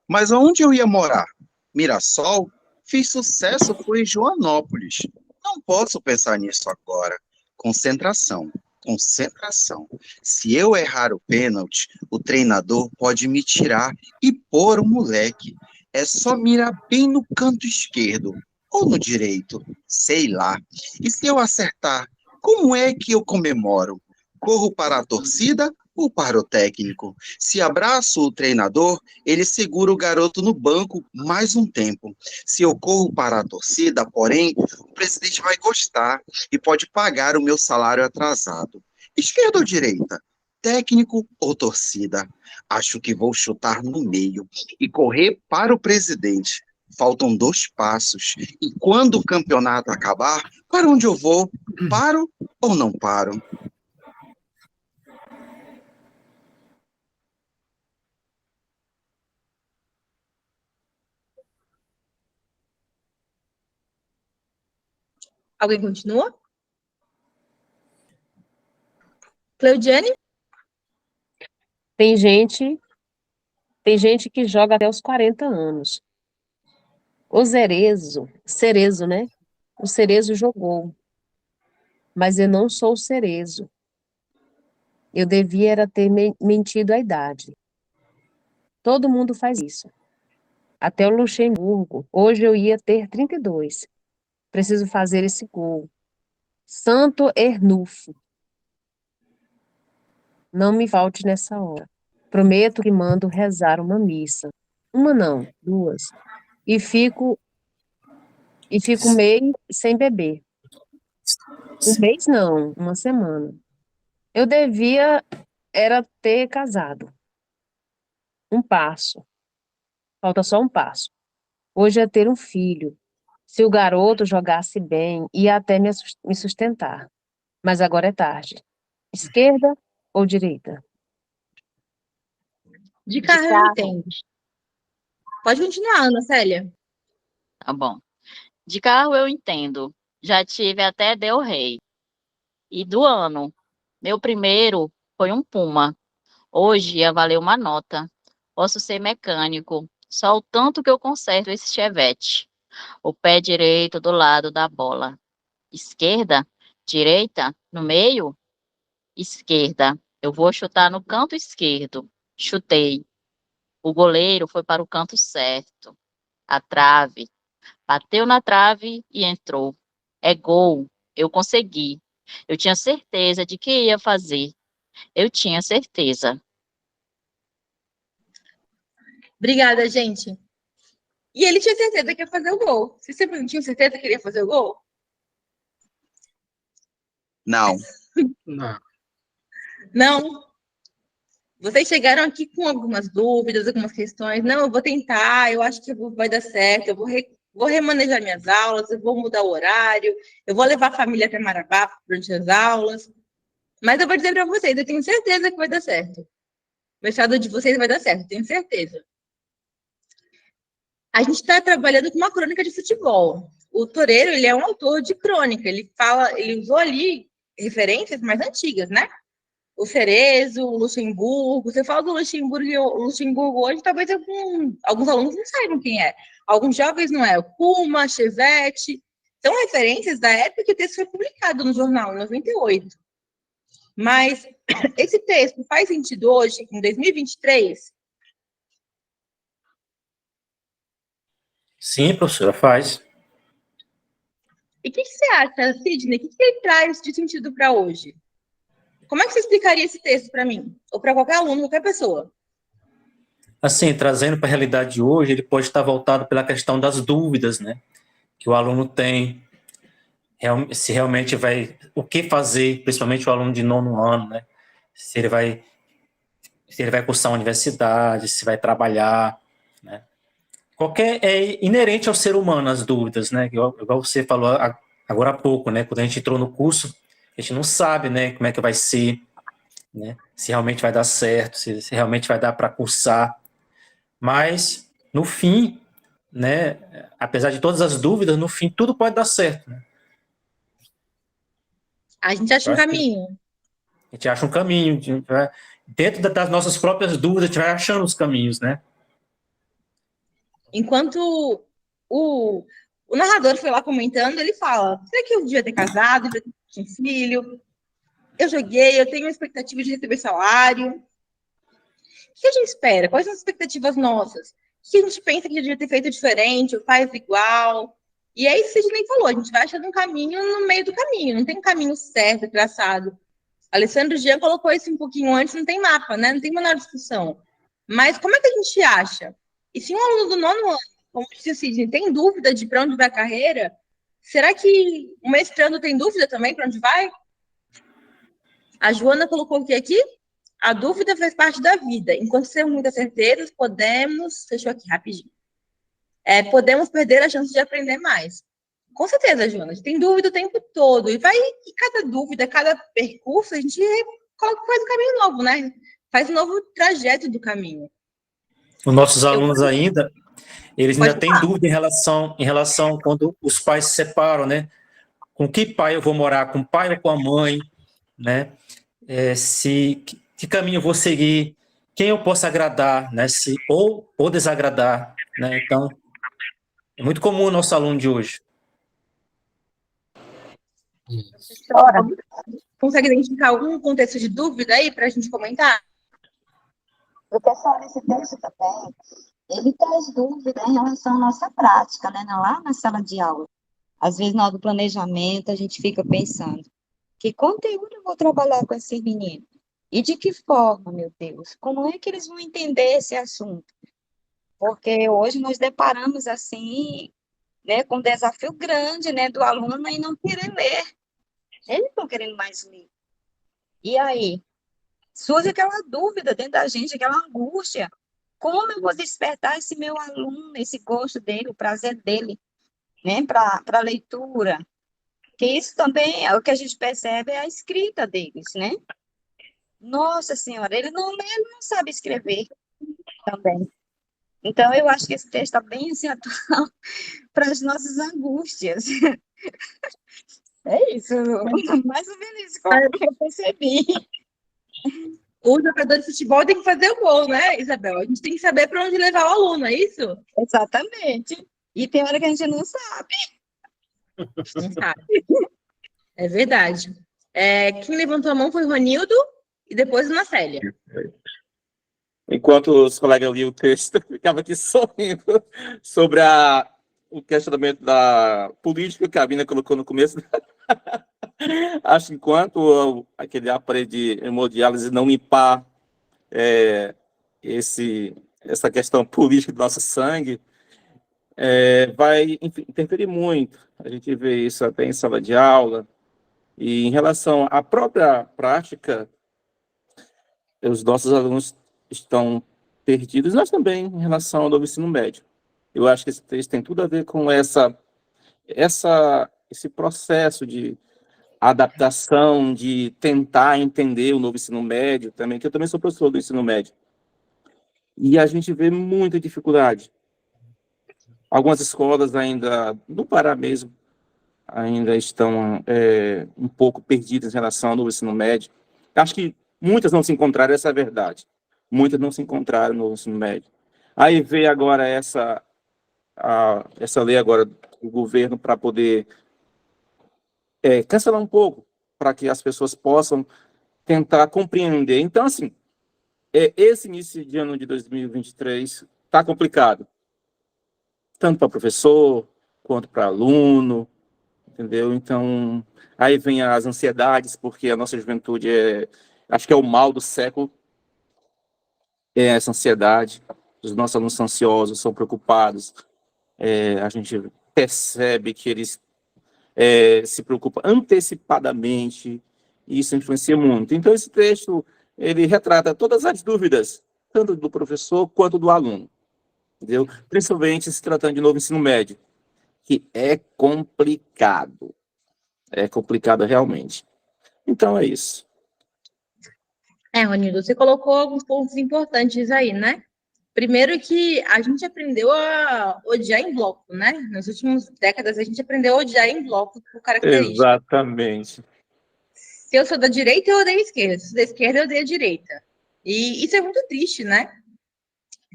Mas aonde eu ia morar? Mirassol? Fiz sucesso, foi em Joanópolis. Não posso pensar nisso agora. Concentração, concentração. Se eu errar o pênalti, o treinador pode me tirar e pôr o moleque. É só mirar bem no canto esquerdo ou no direito, sei lá. E se eu acertar, como é que eu comemoro? Corro para a torcida ou para o técnico? Se abraço o treinador, ele segura o garoto no banco mais um tempo. Se eu corro para a torcida, porém, o presidente vai gostar e pode pagar o meu salário atrasado. Esquerda ou direita? Técnico ou torcida? Acho que vou chutar no meio e correr para o presidente. Faltam 2 passos. E quando o campeonato acabar, para onde eu vou? Paro ou não paro? Alguém continua? Cleudiane? Tem gente que joga até os 40 anos. O Cerezo, né? O Cerezo jogou. mas eu não sou Cerezo. Eu devia era ter mentido a idade. Todo mundo faz isso. Até o Luxemburgo. Hoje eu ia ter 32. Preciso fazer esse gol. Santo Ernufo. Não me falte nessa hora. Prometo que mando rezar uma missa. Uma não, 2. E fico um mês sem beber. Um mês não, uma semana. Eu devia era ter casado. Um passo. Falta só um passo. Hoje é ter um filho. Se o garoto jogasse bem, ia até me sustentar. Mas agora é tarde. Esquerda ou direita? De carro eu entendo. Pode continuar, Ana Célia. Tá bom. De carro eu entendo. Já tive até Del Rey. E do ano, meu primeiro foi um Puma. Hoje ia valer uma nota. Posso ser mecânico. Só o tanto que eu conserto esse Chevette. O pé direito do lado da bola. Esquerda, direita, no meio? Esquerda. Eu vou chutar no canto esquerdo. Chutei. O goleiro foi para o canto certo. A trave. Bateu na trave e entrou. É gol. Eu consegui. Eu tinha certeza de que ia fazer. Eu tinha certeza. Obrigada, gente. E ele tinha certeza que ia fazer o gol. Vocês sempre não tinham certeza que ele ia fazer o gol? Não. Não. Não? Vocês chegaram aqui com algumas dúvidas, algumas questões. Não, eu vou tentar, eu acho que vai dar certo, eu vou remanejar minhas aulas, eu vou mudar o horário, eu vou levar a família até Marabá durante as aulas. Mas eu vou dizer para vocês, eu tenho certeza que vai dar certo. O mestrado de vocês vai dar certo, tenho certeza. A gente está trabalhando com uma crônica de futebol. O Toreiro, ele é um autor de crônica, ele usou ali referências mais antigas, né? O Cerezo, o Luxemburgo. Você fala do Luxemburgo hoje, talvez alguns alunos não saibam quem é. Alguns jovens não é. O Puma, Chevette. São referências da época que o texto foi publicado no jornal, em 98. Mas esse texto faz sentido hoje, em 2023? Sim, professora, faz. E o que você acha, Sidney? O que ele traz de sentido para hoje? Como é que você explicaria esse texto para mim? Ou para qualquer aluno, qualquer pessoa? Assim, trazendo para a realidade de hoje, ele pode estar voltado pela questão das dúvidas, né? Que o aluno tem, se realmente vai, o que fazer, principalmente o aluno de 9º ano, né? Se ele vai cursar uma universidade, se vai trabalhar, né? É inerente ao ser humano as dúvidas, né? Igual você falou agora há pouco, né? Quando a gente entrou no curso, a gente não sabe, né? Como é que vai ser, né? Se realmente vai dar certo, se realmente vai dar para cursar. Mas, no fim, né? Apesar de todas as dúvidas, no fim, tudo pode dar certo, né? A gente acha um caminho. A gente acha um caminho. Dentro das nossas próprias dúvidas, a gente vai achando os caminhos, né? Enquanto o narrador foi lá comentando, ele fala, será que eu devia ter casado, devia ter um filho? Eu joguei, eu tenho uma expectativa de receber salário. O que a gente espera? Quais são as expectativas nossas? O que a gente pensa que devia ter feito diferente, ou faz igual? E é isso que a gente nem falou, a gente vai achando um caminho no meio do caminho, não tem um caminho certo, traçado. Alessandro Jean colocou isso um pouquinho antes, não tem mapa, né? Não tem menor discussão. Mas como é que a gente acha? E se um aluno do 9º ano, como disse o Sidney, tem dúvida de para onde vai a carreira, será que o mestrando tem dúvida também para onde vai? A Joana colocou o que aqui? A dúvida faz parte da vida. Enquanto temos muitas certezas, deixa eu aqui rapidinho. Podemos perder a chance de aprender mais. Com certeza, Joana, a gente tem dúvida o tempo todo. E cada dúvida, cada percurso, a gente faz um caminho novo, né? Faz um novo trajeto do caminho. Os nossos alunos ainda, eles ainda têm dúvida em relação quando os pais se separam, né? Com que pai eu vou morar, com o pai ou com a mãe, né? Que caminho eu vou seguir, quem eu posso agradar, né? Ou desagradar, né? Então, é muito comum o nosso aluno de hoje. Consegue identificar algum contexto de dúvida aí para a gente comentar? Professor, esse texto também, ele traz dúvida em relação à nossa prática, né? Lá na sala de aula. Às vezes, na hora do planejamento, a gente fica pensando, que conteúdo eu vou trabalhar com esses meninos? E de que forma, meu Deus? Como é que eles vão entender esse assunto? Porque hoje nós deparamos, assim, né, com um desafio grande, né, do aluno em não querer ler. Eles estão querendo mais ler. E aí? Surge aquela dúvida dentro da gente, aquela angústia. Como eu vou despertar esse meu aluno, esse gosto dele, o prazer dele, né, para a leitura? Que isso também é o que a gente percebe, é a escrita deles, né? Nossa Senhora, ele não lê, ele não sabe escrever também. Então, eu acho que esse texto está bem assim, atual para as nossas angústias. É isso, mais ou menos isso que eu percebi. O jogador de futebol tem que fazer o gol, né, Isabel? A gente tem que saber para onde levar o aluno, é isso? Exatamente. E tem hora que a gente não sabe. Não sabe. É verdade. Quem levantou a mão foi o Ronildo e depois a Ana Célia. Enquanto os colegas liam o texto, eu ficava aqui sorrindo sobre o questionamento da política que a Bina colocou no começo. Acho que enquanto aquele aparelho de hemodiálise não limpar essa questão política do nosso sangue, vai interferir muito. A gente vê isso até em sala de aula. E em relação à própria prática, os nossos alunos estão perdidos, nós também, em relação ao novo ensino médio. Eu acho que esse texto tem tudo a ver com esse processo de adaptação, de tentar entender o novo ensino médio também, que eu também sou professor do ensino médio. E a gente vê muita dificuldade. Algumas escolas ainda, no Pará mesmo, ainda estão um pouco perdidas em relação ao novo ensino médio. Acho que muitas não se encontraram, essa é a verdade. Muitas não se encontraram no ensino médio. Aí veio agora essa lei agora do governo para poder cancelar um pouco, para que as pessoas possam tentar compreender. Então, assim, esse início de ano de 2023 está complicado, tanto para professor, quanto para aluno, entendeu? Então, aí vem as ansiedades, porque a nossa juventude acho que é o mal do século, essa ansiedade. Os nossos alunos são ansiosos, são preocupados, a gente percebe que eles se preocupam antecipadamente, e isso influencia muito. Então, esse texto, ele retrata todas as dúvidas, tanto do professor quanto do aluno, entendeu? Principalmente se tratando de novo ensino médio, que é complicado realmente. Então, é isso. Ronildo, você colocou alguns pontos importantes aí, né? Primeiro que a gente aprendeu a odiar em bloco, né? Nas últimas décadas, a gente aprendeu a odiar em bloco por característica. Exatamente. Se eu sou da direita, eu odeio a esquerda. Se sou da esquerda, eu odeio a direita. E isso é muito triste, né?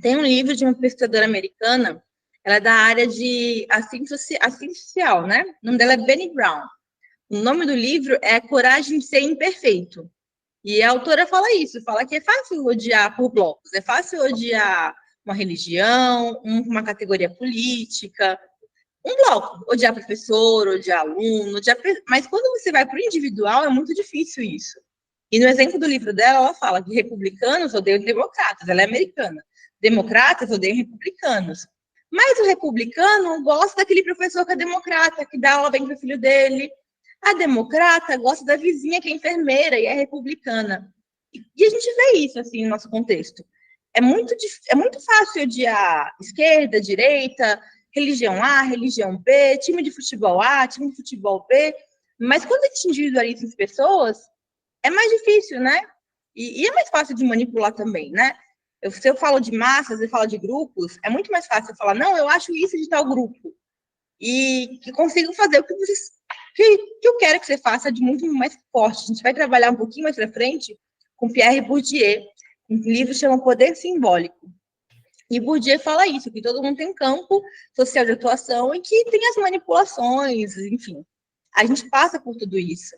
Tem um livro de uma pesquisadora americana, ela é da área de assistência social, né? O nome dela é Brené Brown. O nome do livro é Coragem de Ser Imperfeito. E a autora fala isso, fala que é fácil odiar por blocos, é fácil odiar uma religião, uma categoria política, um bloco, odiar professor, odiar aluno, mas quando você vai para o individual, é muito difícil isso. E no exemplo do livro dela, ela fala que republicanos odeiam democratas, ela é americana. Democratas odeiam republicanos. Mas o republicano gosta daquele professor que é democrata, que dá aula bem para o filho dele. A democrata gosta da vizinha que é enfermeira e é republicana. E a gente vê isso, assim, no nosso contexto. É muito fácil odiar esquerda, direita, religião A, religião B, time de futebol A, time de futebol B. Mas quando a gente individualiza as pessoas, é mais difícil, né? E é mais fácil de manipular também, né? Se eu falo de massas, eu falo de grupos, é muito mais fácil eu falar, não, eu acho isso de tal grupo. E que consigo fazer o que eu quero que você faça de muito mais forte. A gente vai trabalhar um pouquinho mais para frente com Pierre Bourdieu, um livro que chama Poder Simbólico. E Bourdieu fala isso, que todo mundo tem campo social de atuação e que tem as manipulações, enfim. A gente passa por tudo isso.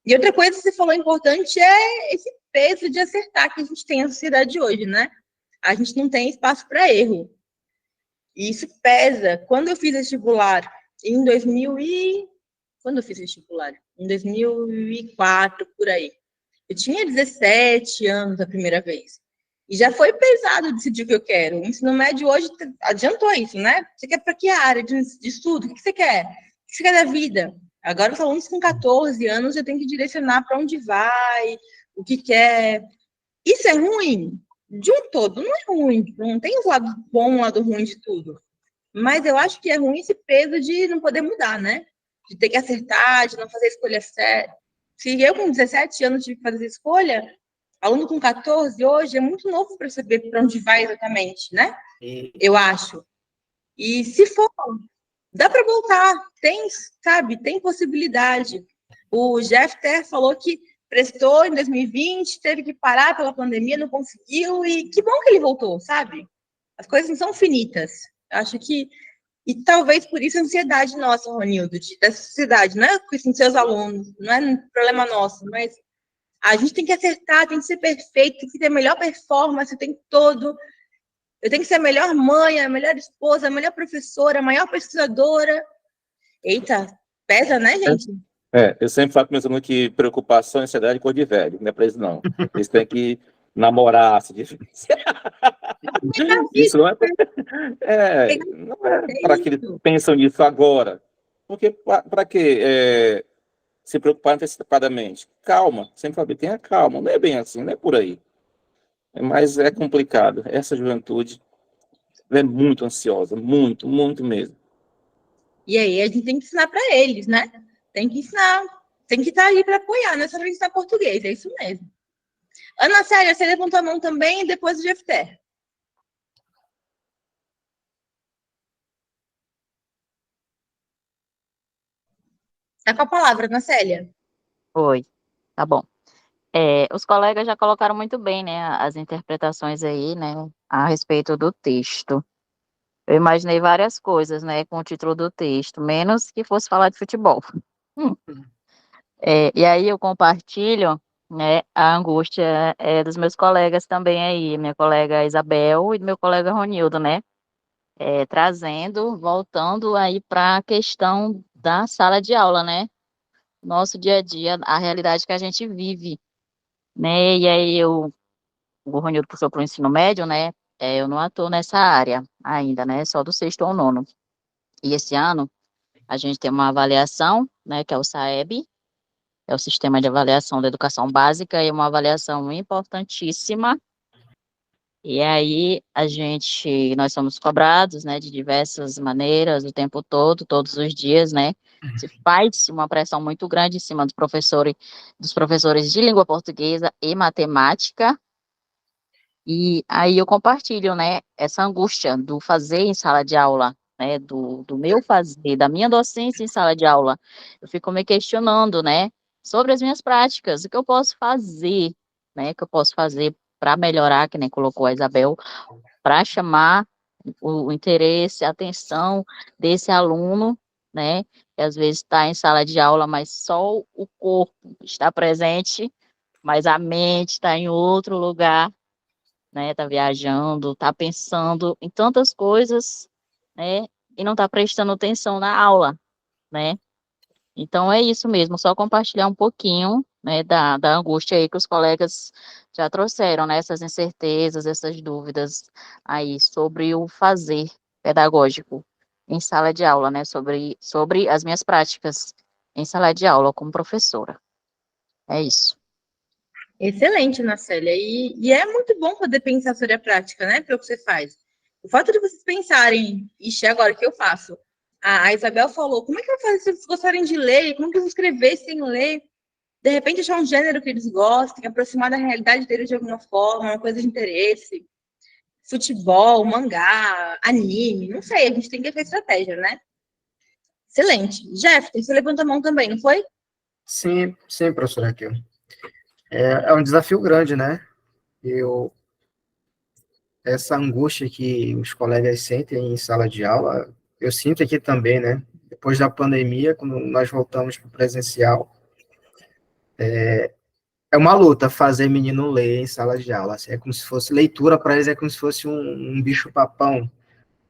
E outra coisa que você falou importante é esse peso de acertar que a gente tem na sociedade hoje, né? A gente não tem espaço para erro. E isso pesa. Quando eu fiz vestibular, em 2000 e... Quando eu fiz vestibular? Em 2004, por aí. Eu tinha 17 anos a primeira vez. E já foi pesado decidir o que eu quero. O ensino médio hoje adiantou isso, né? Você quer para que área de estudo? O que você quer? O que você quer da vida? Agora os alunos com 14 anos já tem que direcionar para onde vai, o que quer. Isso é ruim? De um todo, não é ruim. Não tem um lado bom, um lado ruim de tudo. Mas eu acho que é ruim esse peso de não poder mudar, né? De ter que acertar, de não fazer a escolha certa. Se eu com 17 anos tive que fazer essa escolha, aluno com 14 hoje é muito novo para saber para onde vai exatamente, né? Eu acho. E se for, dá para voltar. Tem, sabe, tem possibilidade. O Jeff Ter falou que prestou em 2020, teve que parar pela pandemia, não conseguiu, e que bom que ele voltou, sabe? As coisas não são finitas. Eu acho que... E talvez por isso a ansiedade nossa, Ronildo, dessa sociedade, não é com seus alunos, não é um problema nosso, mas a gente tem que acertar, tem que ser perfeito, tem que ter a melhor performance, tem todo. Eu tenho que ser a melhor mãe, a melhor esposa, a melhor professora, a maior pesquisadora. Eita, pesa, né, gente? Eu sempre falo com meus alunos que preocupação e ansiedade é coisa de velho, não é para eles não. Eles têm que namorar, se diferenciar. Isso não é para que eles pensam nisso agora. Porque para que se preocupar antecipadamente? Calma, sempre falei, tenha calma, não é bem assim, não é por aí. Mas é complicado. Essa juventude é muito ansiosa, muito, muito mesmo. E aí a gente tem que ensinar para eles, né? Tem que ensinar, tem que estar aí para apoiar, não é só para ensinar português, é isso mesmo. Ana Célia, você levantou a mão também e depois o Jefté. Tá com a palavra, Ana Célia. Oi, tá bom. Os colegas já colocaram muito bem, né, as interpretações aí, né, a respeito do texto. Eu imaginei várias coisas, né, com o título do texto, menos que fosse falar de futebol. E aí eu compartilho, né, a angústia dos meus colegas também aí, minha colega Isabel e do meu colega Ronildo, né, voltando aí para a questão da sala de aula, né, nosso dia a dia, a realidade que a gente vive, né, e aí o Ronildo puxou para o ensino médio, né, eu não atuo nessa área ainda, né, só do sexto ao nono. E esse ano a gente tem uma avaliação, né, que é o SAEB, é o Sistema de Avaliação da Educação Básica, e é uma avaliação importantíssima. E aí nós somos cobrados, né, de diversas maneiras, o tempo todo, todos os dias, né, se faz uma pressão muito grande em cima dos professores de língua portuguesa e matemática. E aí eu compartilho, né, essa angústia do fazer em sala de aula, né, do meu fazer, da minha docência em sala de aula. Eu fico me questionando, né, sobre as minhas práticas, o que eu posso fazer, né, o que eu posso fazer para melhorar, que nem colocou a Isabel, para chamar o interesse, a atenção desse aluno, né, que às vezes está em sala de aula, mas só o corpo está presente, mas a mente está em outro lugar, né, tá viajando, tá pensando em tantas coisas, né, e não tá prestando atenção na aula, né. Então é isso mesmo, só compartilhar um pouquinho, né, da angústia aí que os colegas já trouxeram, né, essas incertezas, essas dúvidas aí sobre o fazer pedagógico em sala de aula, né, sobre as minhas práticas em sala de aula como professora. É isso. Excelente, Ana Célia. E é muito bom poder pensar sobre a prática, né? Pelo que você faz. O fato de vocês pensarem, ixi, agora o que eu faço? A Isabel falou, como é que eu vou fazer se eles gostarem de ler? Como é que eu vou escrever sem ler? De repente achar um gênero que eles gostem, aproximar da realidade deles de alguma forma, uma coisa de interesse. Futebol, mangá, anime, não sei, a gente tem que ter estratégia, né? Excelente. Jeff, você levantou a mão também, não foi? Sim, sim, professora Raquel. É um desafio grande, né? Essa angústia que os colegas sentem em sala de aula, eu sinto aqui também, né? depois da pandemia, quando nós voltamos para o presencial. É uma luta fazer menino ler em sala de aula. Assim, é como se fosse leitura para eles, é como se fosse um bicho-papão.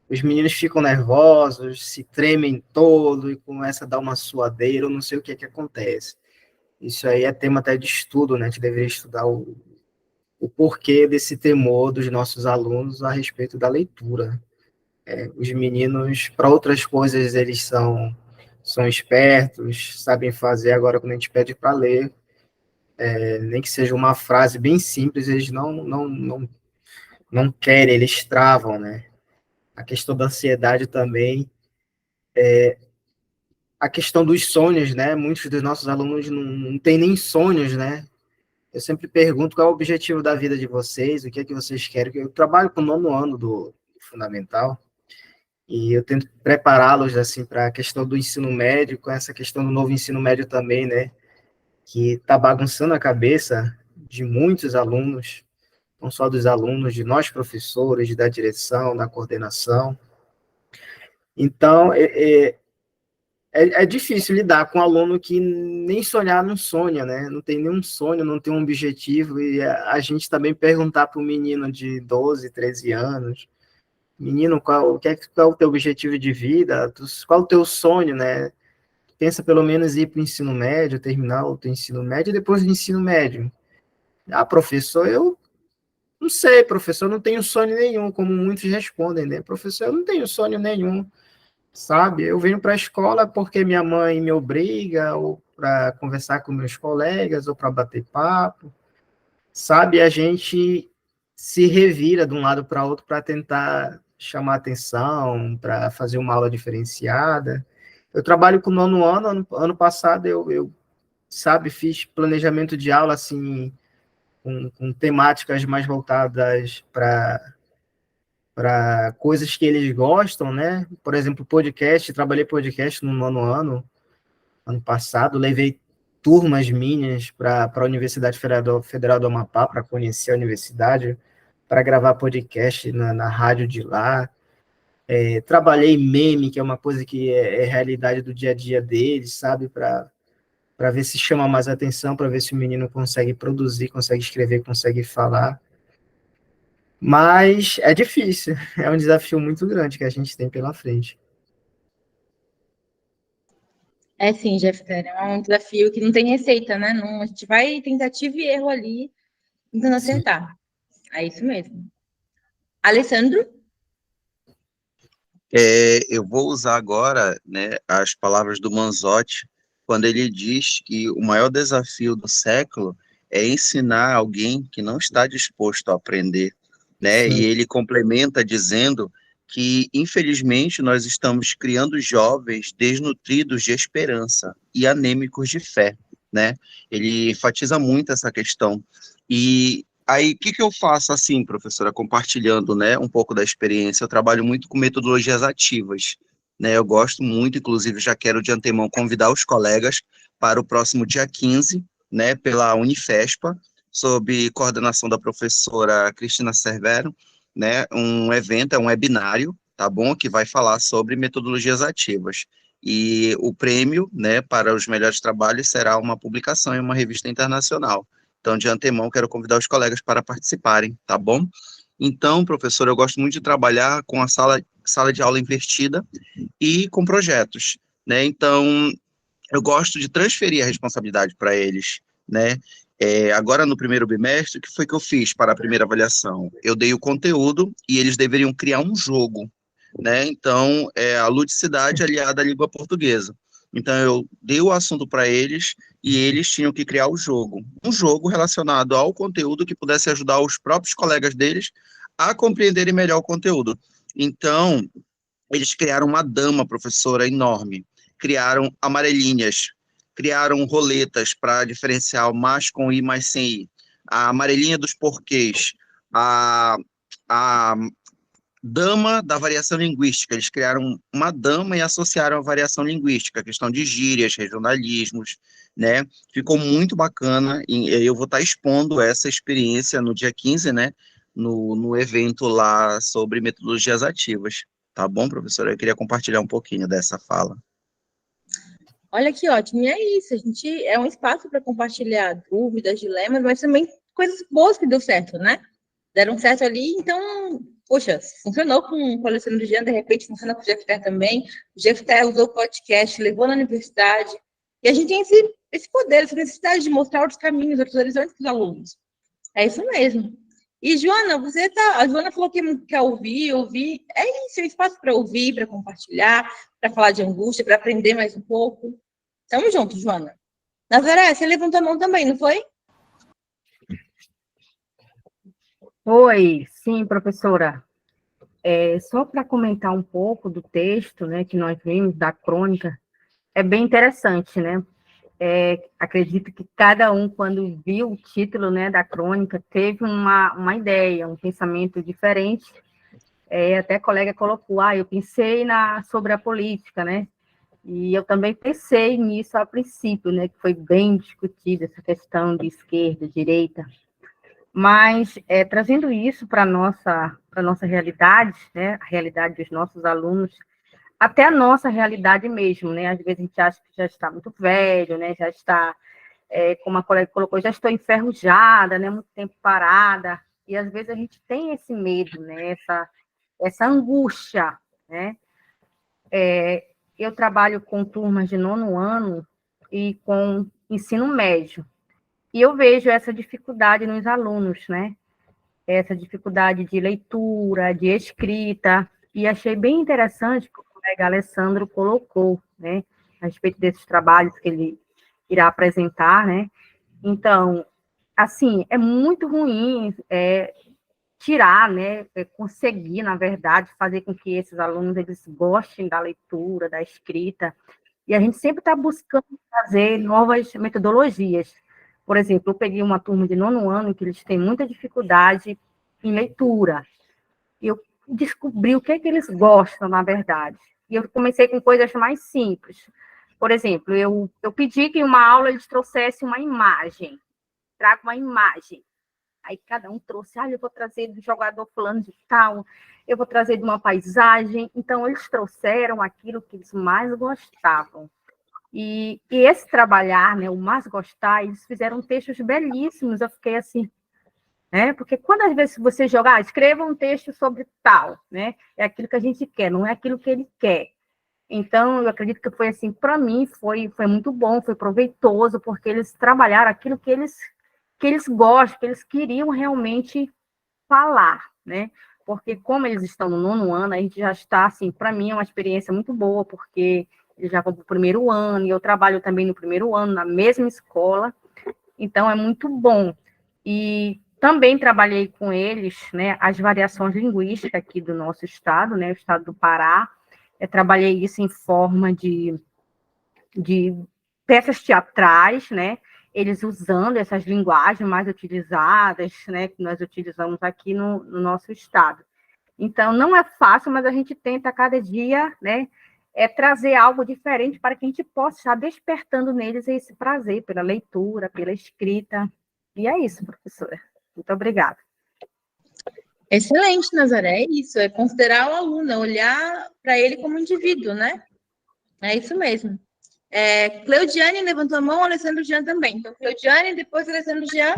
Os meninos ficam nervosos, se tremem todo e começa a dar uma suadeira, eu não sei o que é que acontece. Isso aí é tema até de estudo, né? A gente deveria estudar o porquê desse temor dos nossos alunos a respeito da leitura. Os meninos, para outras coisas, eles são espertos, sabem fazer, agora quando a gente pede para ler, nem que seja uma frase bem simples, eles não querem, eles travam, né? A questão da ansiedade também, a questão dos sonhos, né? Muitos dos nossos alunos não têm nem sonhos, né? Eu sempre pergunto qual é o objetivo da vida de vocês, o que é que vocês querem. Eu trabalho com o 9º ano do fundamental, e eu tento prepará-los assim para a questão do ensino médio, com essa questão do novo ensino médio também, né? Que está bagunçando a cabeça de muitos alunos, não só dos alunos, de nós professores, da direção, da coordenação. Então, é difícil lidar com um aluno que nem sonhar não sonha, né? Não tem nenhum sonho, não tem um objetivo, e a gente também perguntar para um menino de 12, 13 anos, menino, qual é o teu objetivo de vida? Qual o teu sonho, né? Pensa pelo menos ir para o ensino médio, terminar o teu ensino médio, e depois do ensino médio. Ah, professor, eu não sei, professor, não tenho sonho nenhum, como muitos respondem, né? Professor, eu não tenho sonho nenhum, sabe? Eu venho para a escola porque minha mãe me obriga, ou para conversar com meus colegas, ou para bater papo, sabe? A gente se revira de um lado para outro para tentar chamar atenção, para fazer uma aula diferenciada. Eu trabalho com o 9º ano, ano passado eu sabe, fiz planejamento de aula, assim, com temáticas mais voltadas para coisas que eles gostam, né? Por exemplo, podcast, trabalhei podcast no 9º ano, ano passado, levei turmas minhas para a Universidade Federal do Amapá, para conhecer a universidade, para gravar podcast na rádio de lá. Trabalhei meme, que é uma coisa que é realidade do dia a dia deles, sabe? Para ver se chama mais atenção, para ver se o menino consegue produzir, consegue escrever, consegue falar. Mas é difícil, é um desafio muito grande que a gente tem pela frente. É sim, Jefferson, é um desafio que não tem receita, né? Não, a gente vai tentativa e erro ali, tentando acertar. É isso mesmo. Alessandro? Eu vou usar agora, né, as palavras do Manzotti, quando ele diz que o maior desafio do século é ensinar alguém que não está disposto a aprender, né? Sim. E ele complementa dizendo que, infelizmente, nós estamos criando jovens desnutridos de esperança e anêmicos de fé, né? Ele enfatiza muito essa questão. E aí, o que eu faço assim, professora, compartilhando, né, um pouco da experiência? Eu trabalho muito com metodologias ativas, né? Eu gosto muito, inclusive, já quero de antemão convidar os colegas para o próximo dia 15, né, pela Unifespa, sob coordenação da professora Cristina Cervero, né, um evento, é um webinário, tá bom, que vai falar sobre metodologias ativas. E o prêmio, né, para os melhores trabalhos será uma publicação em uma revista internacional. Então, de antemão, quero convidar os colegas para participarem, tá bom? Então, professor, eu gosto muito de trabalhar com a sala de aula invertida e com projetos, né? Então, eu gosto de transferir a responsabilidade para eles, né? Agora, no primeiro bimestre, o que foi que eu fiz para a primeira avaliação? Eu dei o conteúdo e eles deveriam criar um jogo, né? Então, a ludicidade aliada à língua portuguesa. Então, eu dei o assunto para eles e eles tinham que criar o jogo. Um jogo relacionado ao conteúdo que pudesse ajudar os próprios colegas deles a compreenderem melhor o conteúdo. Então, eles criaram uma dama, professora, enorme. Criaram amarelinhas, criaram roletas para diferenciar o mais com I mais sem I. A amarelinha dos porquês, a dama da variação linguística. Eles criaram uma dama e associaram a variação linguística, a questão de gírias, regionalismos, né? Ficou muito bacana, e eu vou estar expondo essa experiência no dia 15, né? No evento lá sobre metodologias ativas. Tá bom, professora? Eu queria compartilhar um pouquinho dessa fala. Olha que ótimo, e é isso, a gente é um espaço para compartilhar dúvidas, dilemas, mas também coisas boas que deu certo, né? Deram certo ali, então, poxa, funcionou com o Alessandro Jean, de repente funciona com o Jefter também. O Jefter usou o podcast, levou na universidade, e a gente tem esse poder, essa necessidade de mostrar outros caminhos, outros horizontes para os alunos. É isso mesmo. E, Joana, a Joana falou que quer ouvir. É isso, é um espaço para ouvir, para compartilhar, para falar de angústia, para aprender mais um pouco. Tamo junto, Joana. Nazaré, você levantou a mão também, não foi? Oi, sim, professora. Só para comentar um pouco do texto, né, que nós vimos, da crônica, é bem interessante, né? Acredito que cada um, quando viu o título, né, da crônica, teve uma ideia, um pensamento diferente. Até a colega colocou, eu pensei sobre a política, né? E eu também pensei nisso a princípio, né, que foi bem discutida essa questão de esquerda, direita. Mas, trazendo isso para a nossa realidade, né, a realidade dos nossos alunos, até a nossa realidade mesmo, né, às vezes a gente acha que já está muito velho, né, já está, como a colega colocou, já estou enferrujada, né, muito tempo parada, e às vezes a gente tem esse medo, né, essa angústia, né. Eu trabalho com turmas de 9º ano e com ensino médio, e eu vejo essa dificuldade nos alunos, né, essa dificuldade de leitura, de escrita, e achei bem interessante que o colega Alessandro colocou, né, a respeito desses trabalhos que ele irá apresentar, né. Então, assim, é muito ruim tirar, né, conseguir, na verdade, fazer com que esses alunos eles gostem da leitura, da escrita, e a gente sempre está buscando fazer novas metodologias. Por exemplo, eu peguei uma turma de 9º ano que eles têm muita dificuldade em leitura. Eu descobri o que eles gostam, na verdade. E eu comecei com coisas mais simples. Por exemplo, eu pedi que em uma aula eles trouxessem uma imagem. Traga uma imagem. Aí cada um trouxe, eu vou trazer do jogador fulano de tal, eu vou trazer de uma paisagem. Então, eles trouxeram aquilo que eles mais gostavam. E esse trabalhar, né, o mais gostar, eles fizeram textos belíssimos, eu fiquei assim, né, porque quando às vezes você joga, escreva um texto sobre tal, né, é aquilo que a gente quer, não é aquilo que ele quer. Então, eu acredito que foi assim, para mim, foi muito bom, foi proveitoso, porque eles trabalharam aquilo que eles gostam, que eles queriam realmente falar, né, porque como eles estão no 9º ano, a gente já está, assim, para mim é uma experiência muito boa, porque eles já vão para o 1º ano, e eu trabalho também no 1º ano, na mesma escola, então é muito bom. E também trabalhei com eles, né, as variações linguísticas aqui do nosso estado, né, o estado do Pará, trabalhei isso em forma de peças teatrais, né, eles usando essas linguagens mais utilizadas, né, que nós utilizamos aqui no nosso estado. Então, não é fácil, mas a gente tenta cada dia, né, trazer algo diferente para que a gente possa estar despertando neles esse prazer pela leitura, pela escrita. E é isso, professora. Muito obrigada. Excelente, Nazaré, é isso, é considerar o aluno, olhar para ele como indivíduo, né? É isso mesmo. Cleudiane levantou a mão, Alessandro Jean também. Então, Cleudiane, depois Alessandro Jean.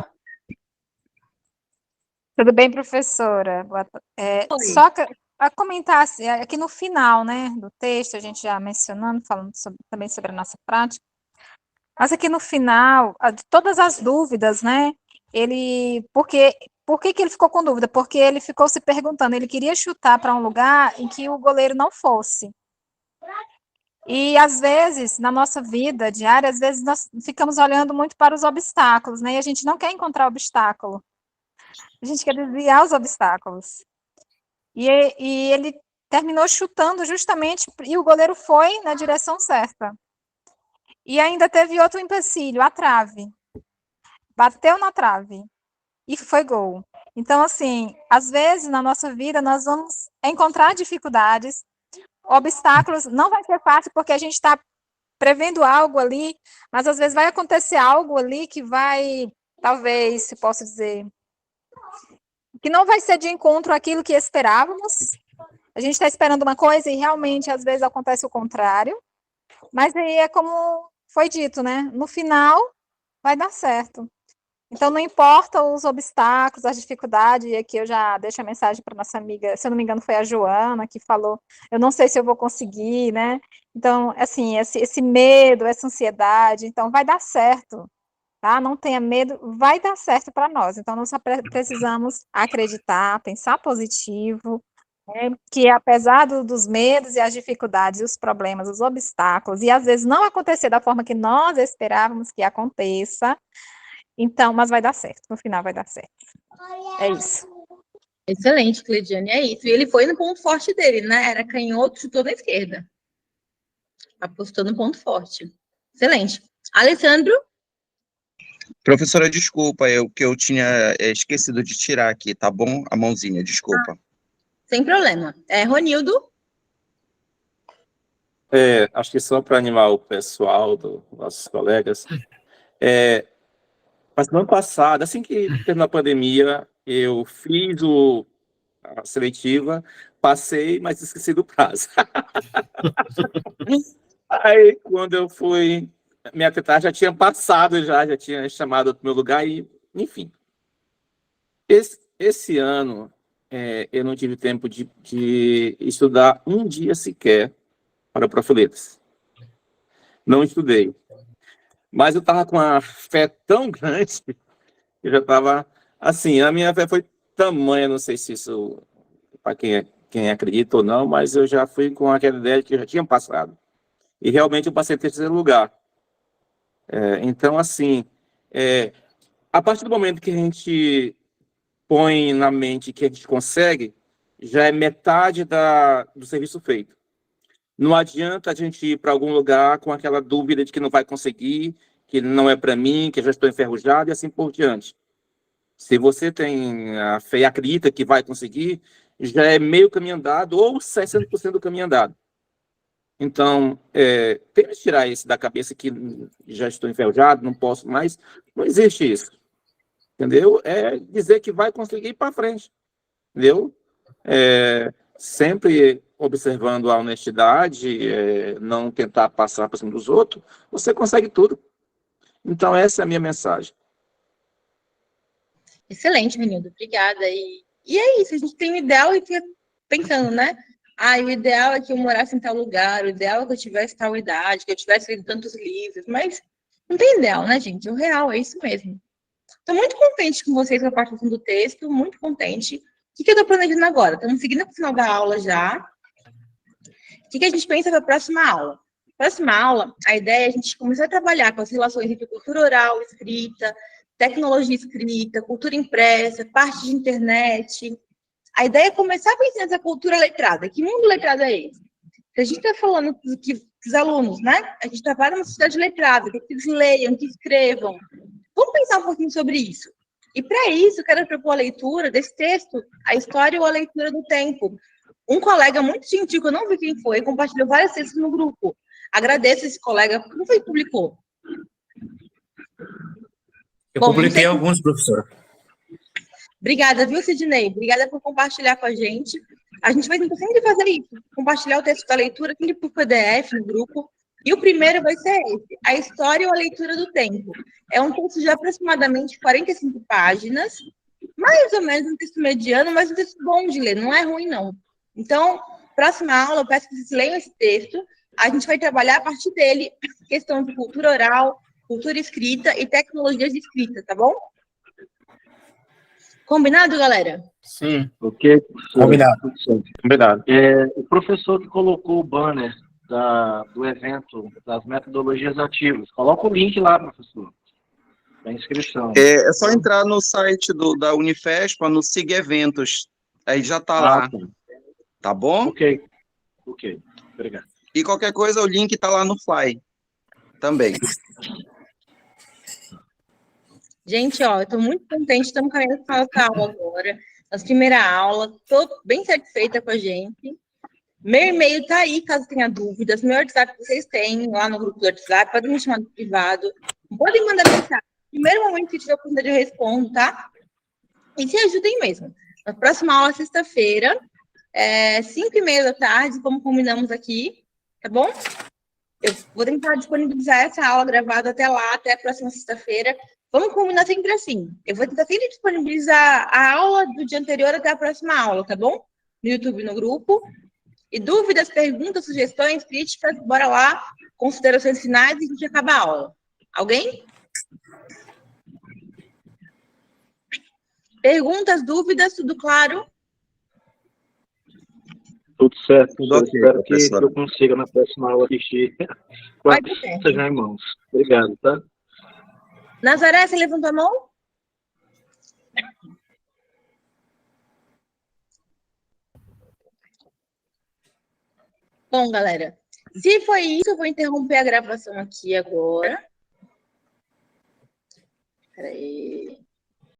Tudo bem, professora? Só para comentar assim, aqui no final, né, do texto, a gente já mencionando, falando também sobre a nossa prática, mas aqui no final, de todas as dúvidas, né, por que ele ficou com dúvida? Porque ele ficou se perguntando, ele queria chutar para um lugar em que o goleiro não fosse. E, às vezes, na nossa vida diária, às vezes nós ficamos olhando muito para os obstáculos, né, e a gente não quer encontrar obstáculo. A gente quer desviar os obstáculos. E ele terminou chutando justamente, e o goleiro foi na direção certa. E ainda teve outro empecilho, a trave. Bateu na trave e foi gol. Então, assim, às vezes na nossa vida nós vamos encontrar dificuldades, obstáculos, não vai ser fácil porque a gente está prevendo algo ali, mas às vezes vai acontecer algo ali que vai, talvez, se posso dizer, que não vai ser de encontro àquilo que esperávamos. A gente está esperando uma coisa e realmente, às vezes, acontece o contrário. Mas aí é como foi dito, né? No final, vai dar certo. Então, não importa os obstáculos, as dificuldades, e aqui eu já deixo a mensagem para nossa amiga, se eu não me engano, foi a Joana, que falou, eu não sei se eu vou conseguir, né? Então, assim, esse medo, essa ansiedade, então vai dar certo, tá? Não tenha medo, vai dar certo para nós. Então, nós só precisamos acreditar, pensar positivo, né? Que apesar dos medos e as dificuldades, e os problemas, os obstáculos, e às vezes não acontecer da forma que nós esperávamos que aconteça, então, mas vai dar certo, no final vai dar certo. É isso. Excelente, Cleidiane, é isso. E ele foi no ponto forte dele, né? Era canhoto, chutou na esquerda. Apostou no ponto forte. Excelente. Alessandro? Professora, desculpa, que eu tinha esquecido de tirar aqui, tá bom? A mãozinha, desculpa. Sem problema. Ronildo? Acho que só para animar o pessoal, nossos colegas, mas no ano passado, assim que terminou a pandemia, eu fiz a seletiva, passei, mas esqueci do prazo. Aí, quando eu fui me atentar, já tinha passado, já tinha chamado para o meu lugar, e, enfim. Esse ano, eu não tive tempo de estudar um dia sequer para Profiletas. Não estudei. Mas eu estava com uma fé tão grande, que eu já estava, assim, a minha fé foi tamanha, não sei se isso, para quem acredita ou não, mas eu já fui com aquela ideia que eu já tinha passado. E realmente eu passei em terceiro lugar. Então, assim, a partir do momento que a gente põe na mente que a gente consegue, já é metade do serviço feito. Não adianta a gente ir para algum lugar com aquela dúvida de que não vai conseguir, que não é para mim, que eu já estou enferrujado e assim por diante. Se você tem a fé e acredita que vai conseguir, já é meio caminho andado ou 60% do caminho andado. Então, temos que tirar isso da cabeça que já estou enferrujado, não posso mais. Não existe isso. Entendeu? É dizer que vai conseguir ir para frente. Entendeu? Sempre observando a honestidade, não tentar passar por cima dos outros, você consegue tudo. Então, essa é a minha mensagem. Excelente, Renildo. Obrigada. E é isso, a gente tem um ideal e fica pensando, né? O ideal é que eu morasse em tal lugar, o ideal é que eu tivesse tal idade, que eu tivesse lido tantos livros, mas não tem ideal, né, gente? O real é isso mesmo. Estou muito contente com vocês com a participação do texto, muito contente. O que eu estou planejando agora? Estamos seguindo para o final da aula já. O que a gente pensa para a próxima aula? Próxima aula, a ideia é a gente começar a trabalhar com as relações entre cultura oral, escrita, tecnologia escrita, cultura impressa, parte de internet. A ideia é começar a pensar nessa cultura letrada. Que mundo letrado é esse? Se a gente está falando que os alunos, né? A gente trabalha numa sociedade letrada, que eles leiam, que escrevam. Vamos pensar um pouquinho sobre isso. E, para isso, eu quero propor a leitura desse texto, A História ou a Leitura do Tempo. Um colega muito gentil, que eu não vi quem foi, compartilhou vários textos no grupo. Agradeço esse colega. Como foi que publicou? Eu publiquei alguns, professora. Obrigada, viu, Sidney? Obrigada por compartilhar com a gente. A gente vai tentar sempre fazer isso, compartilhar o texto da leitura, sempre por PDF no grupo. E o primeiro vai ser esse, A História ou a Leitura do Tempo. É um texto de aproximadamente 45 páginas, mais ou menos um texto mediano, mas um texto bom de ler, não é ruim, não. Então, próxima aula, eu peço que vocês leiam esse texto. A gente vai trabalhar a partir dele questão de cultura oral, cultura escrita e tecnologias de escrita, tá bom? Combinado, galera? Sim. Ok. Combinado. Combinado. O professor que colocou o banner do evento das metodologias ativas, coloca o link lá, professor, da inscrição. É só entrar no site da Unifesp, no Sig Eventos. Aí já está lá. Tá bom? Ok. Obrigado. E qualquer coisa, o link está lá no Fly também. Gente, eu estou muito contente, estamos caminhando para essa aula agora. Nossa primeira aula, estou bem satisfeita com a gente. Meu e-mail está aí, caso tenha dúvidas. Meu WhatsApp vocês têm lá no grupo do WhatsApp, podem me chamar no privado. Podem mandar mensagem. No primeiro momento que tiver a oportunidade, eu respondo, tá? E se ajudem mesmo. Na próxima aula, sexta-feira, 5h30 da tarde, como combinamos aqui, tá bom? Eu vou tentar disponibilizar essa aula gravada até lá, até a próxima sexta-feira. Vamos combinar sempre assim. Eu vou tentar sempre disponibilizar a aula do dia anterior até a próxima aula, tá bom? No YouTube, no grupo. E dúvidas, perguntas, sugestões, críticas, bora lá. Considerações finais e a gente acaba a aula. Alguém? Perguntas, dúvidas, tudo claro? Tudo certo. Tudo Eu ok, espero que professora. eu consiga na próxima aula assistir com Vai a dar certo. vista já em mãos. Obrigado, tá? Nazaré, você levantou a mão? Bom, galera, se foi isso, eu vou interromper a gravação aqui agora. Peraí.